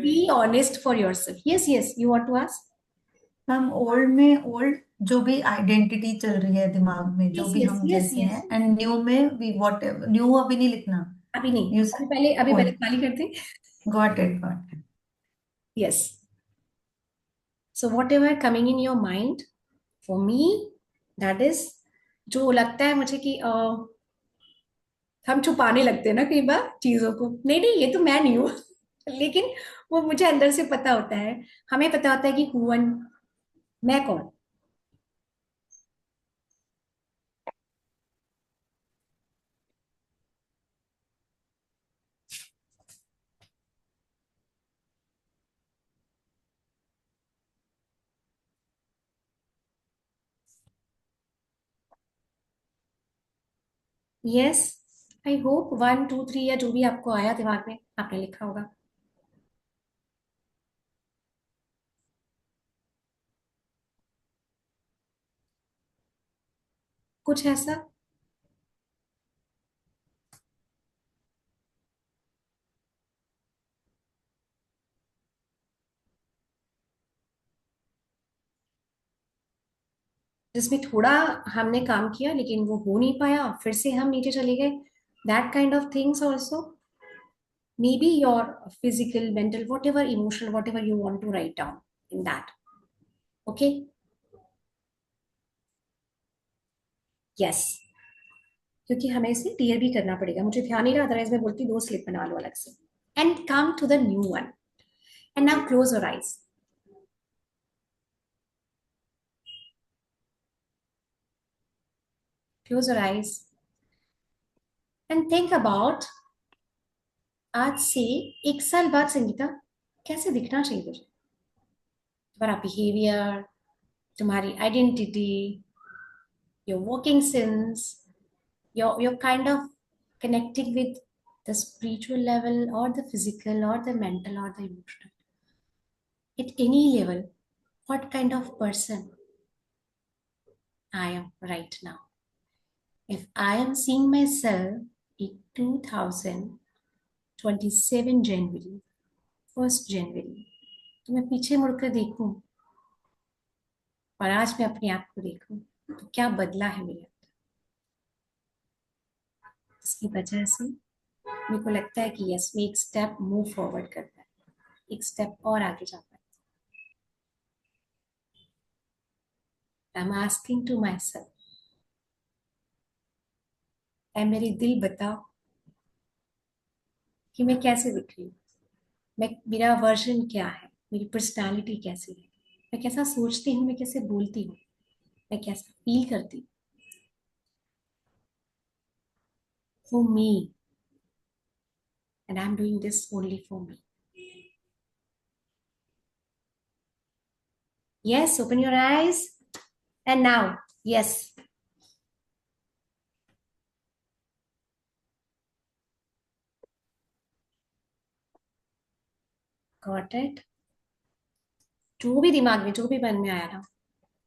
Be honest for yourself. Yes yes, you want to ask? Ma'am old में ओल्ड जो भी आइडेंटिटी चल रही है दिमाग में, जो यस भी यस हम यस जैसे यस, हैं, एंड न्यू में वी वॉट एवर, न्यू अभी नहीं लिखना। अभी नहीं, यू अभी पहले ओल्ड, खाली करते। Got it got it. Yes, so what ever coming in your mind, for me that is, जो लगता है मुझे कि हम छुपाने लगते हैं ना कई बार चीजों को, नहीं नहीं ये तो मैं नहीं हूँ लेकिन वो मुझे अंदर से पता होता है, हमें पता होता है कि हुवन, मैं कौन। यस, आई होप 1 2 3 या जो भी आपको आया दिमाग में आपने लिखा होगा। कुछ ऐसा? जिसमें थोड़ा हमने काम किया लेकिन वो हो नहीं पाया, फिर से हम नीचे चले गए, that kind of things also, maybe your physical, mental, whatever emotional, whatever you want to write down in that. Okay, yes, क्योंकि हमें इसे क्लियर भी करना पड़ेगा, मुझे ध्यान नहीं रहा, अदरवाइज मैं बोलती 2 स्लिप बना लो अलग से। And come to the new one, and now close your eyes. Close your eyes and think about आज से 1 साल बाद संगीता कैसे दिखना चाहिए तुझे, तुम्हारा बिहेवियर, तुम्हारी identity, your working sense, your kind of connecting with the spiritual level or the physical or the mental or the emotional, at any level, what kind of person I am right now. If I am seeing myself in 2027 January, 1st January, तो मैं पीछे मुड़कर देखूं और आज मैं अपने आप को देखूं तो क्या बदला है मेरे अंदर। इसकी वजह से मेरे को लगता है कि यस, मैं एक स्टेप मूव फॉरवर्ड करता है, एक स्टेप और आगे जाता है। I am asking to myself, ऐ मेरे दिल बता कि मैं कैसे दिख रही हूँ, मैं, मेरा वर्जन क्या है, मेरी पर्सनालिटी कैसी है, मैं कैसा सोचती हूँ, मैं कैसे बोलती हूँ, मैं कैसा फील करती हूँ। For me, and I am doing this only for me. Yes, open your eyes and now, yes, got it. जो भी दिमाग में, जो भी मन में आया ना,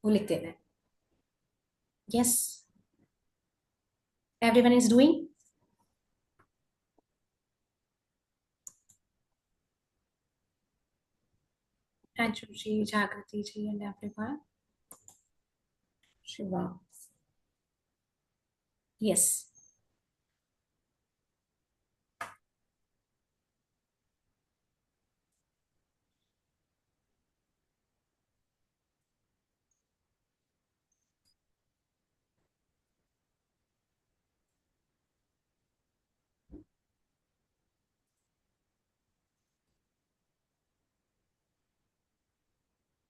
वो लिख देना है। Yes, everyone is doing. Anshu ji, Jagriti ji, and everyone, Shiva, yes,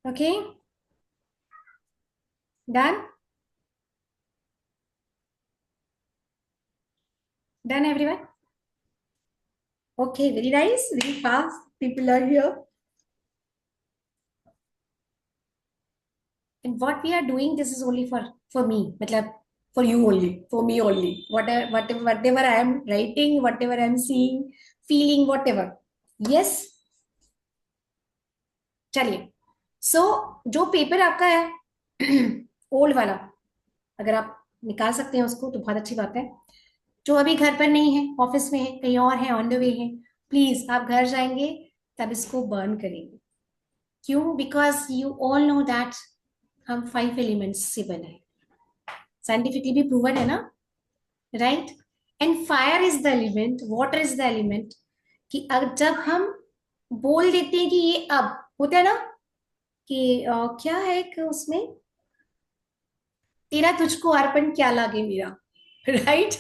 okay, done, done everyone. Okay, very nice, very fast. People are here. And what we are doing, this is only for me. मतलब for you only, for me only. Whatever I am writing, whatever I am seeing, feeling, whatever. Yes. चलिए. So जो paper आपका है old वाला, अगर आप निकाल सकते हैं उसको तो बहुत अच्छी बात है। जो अभी घर पर नहीं है, ऑफिस में है, कहीं और है, ऑन द वे है, प्लीज आप घर जाएंगे तब इसको बर्न करेंगे। क्यों? Because you all know that हम 5 एलिमेंट्स से बने हैं, साइंटिफिकली भी प्रूवन है ना, right. And fire is the element, water is the element, कि अगर जब हम बोल देते हैं कि ये अब होता है ना कि क्या है कि उसमें तेरा तुझको अर्पण क्या लागे मेरा, राइट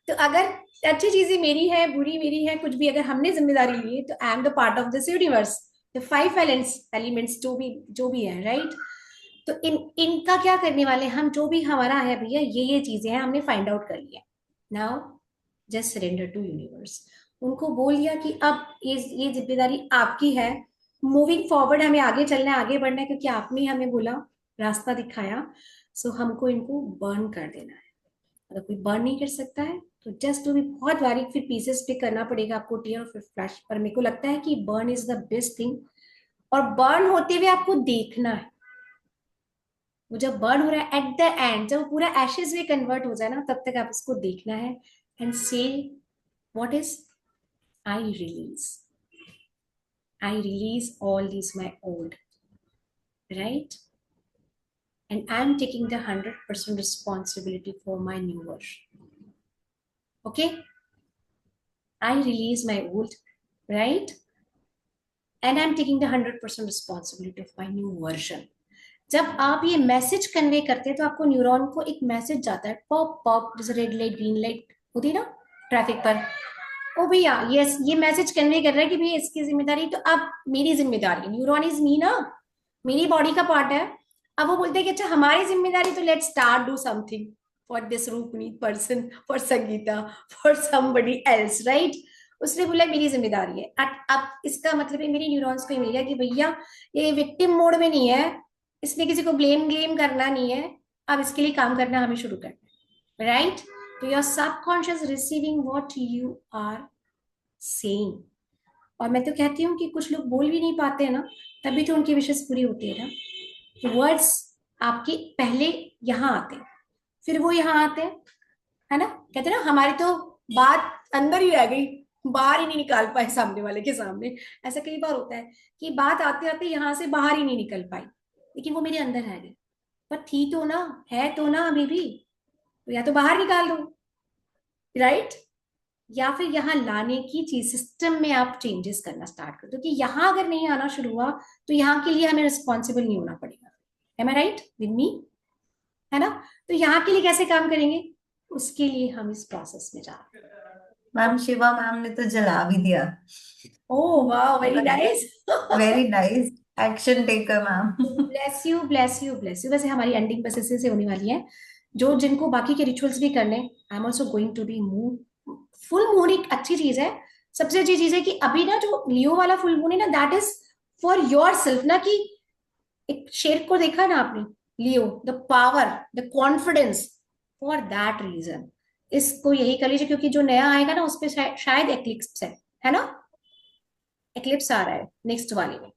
तो अगर अच्छी चीजें मेरी है, बुरी मेरी है, कुछ भी अगर हमने जिम्मेदारी ली तो I am the part of this universe, the 5 elements जो भी है, राइट। तो इनका क्या करने वाले हम, जो भी हमारा है भैया, ये चीजें हैं, हमने फाइंड आउट कर लिया। Now just surrender to universe, उनको बोल दिया कि अब ये जिम्मेदारी आपकी है, मूविंग फॉरवर्ड हमें आगे चलना है, आगे बढ़ना है, क्योंकि आपने हमें बोला, रास्ता दिखाया, सो हमको इनको बर्न कर देना है। अगर कोई बर्न नहीं कर सकता है तो जस्ट टू भी बहुत बारीक फिर पीसेस पे करना पड़ेगा आपको टीयर और फिर फ्लैश। पर मेरे को लगता है कि burn is the best thing, और बर्न होते हुए आपको देखना है। वो जब बर्न हो रहा है एट द एंड, जब वो पूरा एशेज में कन्वर्ट हो जाए ना, तब तक आप उसको देखना है एंड से what is I release, I release all this my old, right, and I'm taking the 100% responsibility for my new version. Okay, I release my old, right, and I'm taking the 100% responsibility of my new version. जब आप ये message convey करते हैं तो आपको neuron को एक message जाता है, पॉप पॉप, जैसे रेड लाइट ग्रीन लाइट होती है ना ट्रैफिक पर, ओ भैया यस ये मैसेज कन्वे कर रहा है कि भैया इसकी जिम्मेदारी तो अब मेरी जिम्मेदारी, न्यूरॉन इज मी ना, मेरी बॉडी का पार्ट है। अब वो बोलते हैं कि अच्छा हमारी जिम्मेदारी, तो let's start do something for this Rupneet person, for Sangeeta, for somebody else, right. उसने बोला मेरी जिम्मेदारी है। अब इसका मतलब है मेरी न्यूरॉन्स को मिल गया कि भैया ये विक्टिम मोड में नहीं है, इसमें किसी को ब्लेम करना नहीं है, अब इसके लिए काम करना हमें शुरू करना है, राइट। तो your subconscious receiving what you are saying. और मैं तो कहती हूँ कि कुछ लोग बोल भी नहीं पाते हैं ना, तभी तो उनकी विशेष पूरी होती है ना। वर्ड्स आपके पहले यहाँ आते हैं, फिर वो यहाँ आते हैं, है ना। कहते हैं ना हमारी तो बात अंदर ही रह गई, बाहर ही नहीं निकाल पाए सामने वाले के सामने। ऐसा कई बार होता है कि बात आते आते यहाँ से बाहर ही नहीं निकल पाई, लेकिन वो मेरे अंदर रह गई, पर थी तो ना, है तो ना अभी भी, तो या तो बाहर निकाल दो, राइट, या फिर यहाँ लाने की चीज सिस्टम में आप चेंजेस करना स्टार्ट कर दो कि यहाँ अगर नहीं आना शुरू हुआ तो यहाँ के लिए हमें रिस्पॉन्सिबल नहीं होना पड़ेगा। Am I right with me, है ना। तो यहाँ के लिए कैसे काम करेंगे, उसके लिए हम इस प्रोसेस में जा रहे हैं। मैम शिवा मैम ने तो जला भी दिया। ओह वाह, very nice. Very nice action taker ma'am. Bless you bless you bless you. वैसे हमारी एंडिंग बस इसी से होने वाली है। जो जिनको बाकी के रिचुअल्स भी करने, I am also going to be moon. Full moon एक अच्छी चीज है, सबसे अच्छी चीज है कि अभी ना जो लियो वाला फुल मून है ना, that is for yourself ना। कि एक शेर को देखा ना आपने, Leo, the power, the confidence, for that reason इसको यही कर लीजिए, क्योंकि जो नया आएगा ना उस पर शायद एक्लिप्स है ना, एक्लिप्स आ रहा है नेक्स्ट वाले में।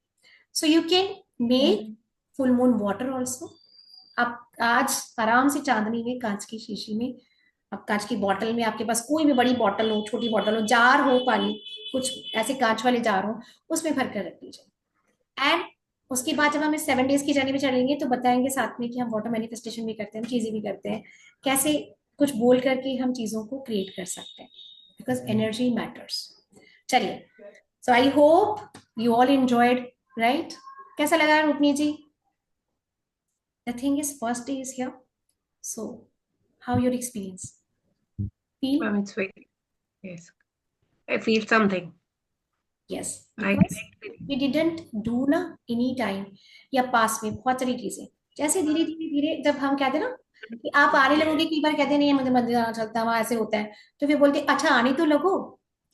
So you can make full moon water also. आप आज आराम से चांदनी में कांच की शीशी में, अब कांच की बोतल में, आपके पास कोई भी बड़ी बोतल हो, छोटी बोतल हो, जार हो, पानी, कुछ ऐसे कांच वाले जार हो, उसमें भर कर रख लीजिए। एंड उसके बाद जब हम इस 7 डेज की जर्नी में चलेंगे तो बताएंगे साथ में कि हम वाटर मैनिफेस्टेशन भी करते हैं, हम चीजें भी करते हैं, कैसे कुछ बोल करके हम चीजों को क्रिएट कर सकते हैं, बिकॉज एनर्जी मैटर्स। चलिए, so I hope you all enjoyed, right. कैसा लगा रूपनी जी? The thing is, first day is here. So, how your experience? Feel? Ma'am, it's very, yes. I feel something. Yes. I Because connect with you. we didn't do ना any time या पास में बहुत सारी चीजें, जैसे धीरे धीरे धीरे जब हम कहते हैं ना कि आप आने लगोगे, कई बार कहते नहीं है मुझे मंदिर आना चलता, वहां ऐसे होता है, तो फिर बोलते अच्छा आने तो लगो,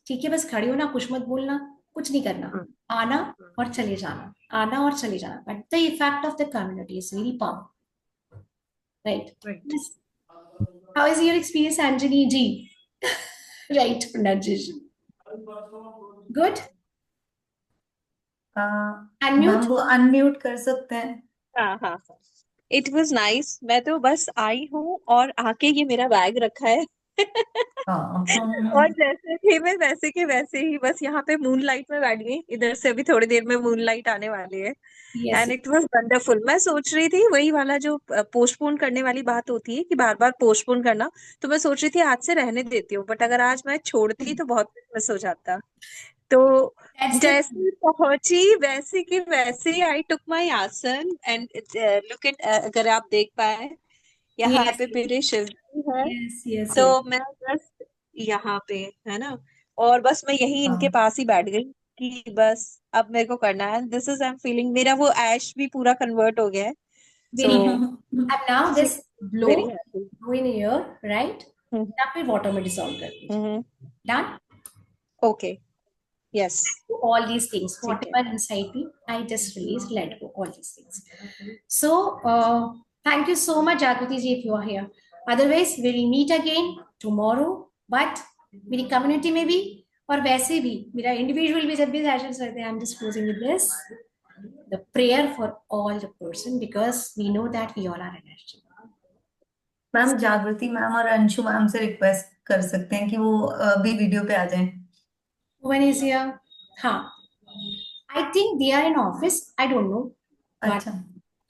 ठीक है, बस खड़े हो ना, कुछ मत बोलना, कुछ नहीं करना, आना और चले जाना, आना और चले जाना। But the effect of the community is very powerful, right? Right. Yes. How is your experience, Anjali ji? Right, pronunciation. Good. Ma'am Unmute. वो अनम्यूट कर सकते हैं? हाँ हाँ, इट वॉज नाइस। मैं तो बस आई हूँ और आके ये मेरा बैग रखा है और जैसे थे मैं वैसे के वैसे ही बस यहाँ पे मून लाइट में बैठ गई। इधर से अभी थोड़ी देर में मून लाइट आने वाली है Yes. And it was wonderful. मैं सोच रही थी वही वाला जो पोस्टपोन करने वाली बात होती है कि बार बार पोस्टपोन करना, तो मैं सोच रही थी आज से रहने देती हूँ, बट अगर आज मैं छोड़ती तो बहुत कुछ मिस हो जाता। तो That's the जैसे पहुंची वैसे की वैसे आई टुक माई आसन एंड लुक एट, अगर आप देख पाए यहाँ yes, पे मेरे शिव जी है, yes, yes, तो yes. मैं बस यहाँ पे, है ना, और बस मैं यही इनके पास ही बैठ गई कि बस अब मेरे को करना है। This is I am feeling, मेरा वो ऐश भी पूरा कन्वर्ट हो गया है। Very so good. And now this blow, very happy. blow in air, right? या फिर वाटर में डिसॉल्व कर दीजिए। Done? Okay, yes, All these things, ठीक है। whatever inside me, I just release, let go, all these things. So, thank you so much, Jagriti ji, if you are here. Otherwise will meet again tomorrow, but मेरी community में भी और वैसे भी मेरा individual भी जब भी सेशंस रहते हैं, I am just closing with this, the prayer for all the person, because we know that we all are energy. Ma'am Jagriti ma'am और अंशु मैम से रिक्वेस्ट कर सकते हैं कि वो भी वीडियो पे आ जाएं। When is here? हाँ, I think they are in office. I don't know, but अच्छा,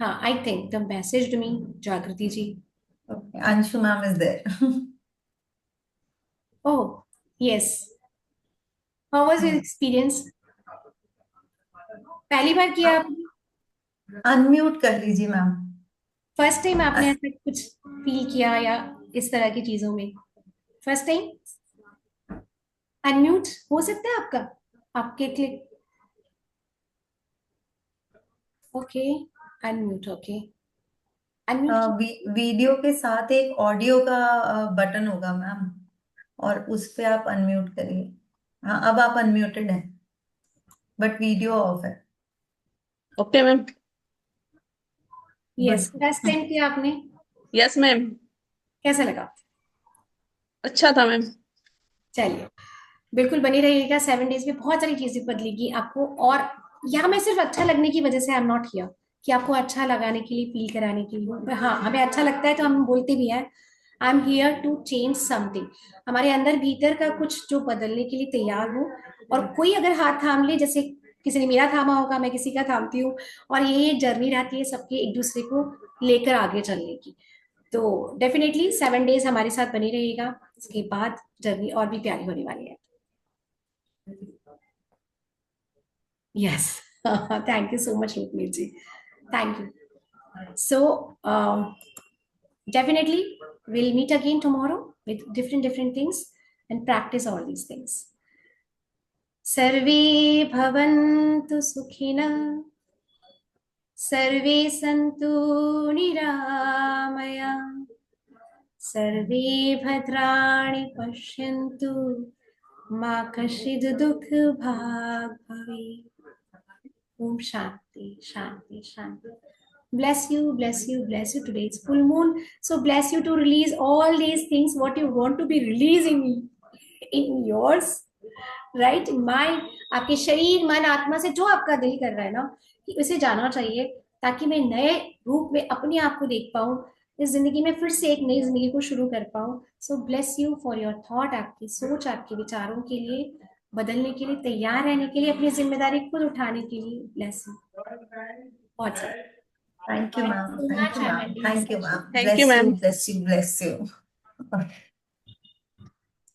हाँ, I think the message to me, Jagriti ji. okay. Anshu ma'am is there. Oh, yes. How was your experience? पहली बार किया आपने? Unmute कर लीजिए ma'am. First time आपने ऐसा कुछ फील किया या इस तरह की चीजों में? फर्स्ट टाइम अनम्यूट हो सकता है आपका, आपके click, okay, unmute, okay, unmute. Video के साथ एक ऑडियो का बटन होगा मैम, और उस पे आप अनम्यूट करिए। हाँ, अब आप अनम्यूटेड हैं, बट वीडियो ऑफ है। Okay ma'am. Yes, first time किया आपने, यस मैम। कैसा लगा? अच्छा था मैम। चलिए, बिल्कुल बनी रहिएगा। 7 डेज में बहुत सारी चीजें बदलेगी आपको, और यहाँ मैं सिर्फ अच्छा लगने की वजह से आई एम नॉट हियर कि आपको अच्छा लगाने के लिए, फील कराने के लिए, पर हाँ, हमें अच्छा लगता है तो हम बोलते भी हैं I am here to change something. हमारे अंदर भीतर का कुछ जो बदलने के लिए तैयार हो, और कोई अगर हाथ थाम ले, जैसे किसी ने मेरा थामा होगा, मैं किसी का थामती हूँ, और ये जर्नी रहती है सबके एक दूसरे को लेकर आगे चलने की। तो डेफिनेटली 7 डेज हमारे साथ बनी रहेगा, इसके बाद जर्नी और भी प्यारी होने वाली है। Yes, thank you so much Rukmeet ji, thank you. So definitely we'll meet again tomorrow with different things and practice all these things. सर्वे भवन्तु सुखिनः, सर्वे सन्तु निरामया, सर्वे भद्राणि पश्यन्तु, मा कश्चित् दुःखभाग् भवेत्। ओम शांति शांति शांति। Bless you, bless you, bless you. Today it's full moon, so bless you to release all these things what you want to be releasing in yours, right? In mind, आपके शरीर, मन, आत्मा से जो आपका दिल कर रहा है ना, कि उसे जाना चाहिए, ताकि मैं नए रूप में अपने आप को देख पाऊं, इस जिंदगी में फिर से एक नई जिंदगी को शुरू कर पाऊं। So bless you for your thought, आपकी सोच, आपके विचारों के लिए, बदलने के लिए, तैयार रहने के लिए, अपनी जिम्मेदारी खुद उठाने के लिए। ब्लेस यू बहुत सारा। Thank you ma'am, so thank much. You I'm ma'am, ending this thank you session. Ma'am. Thank you bless you, ma'am. Bless you, bless you.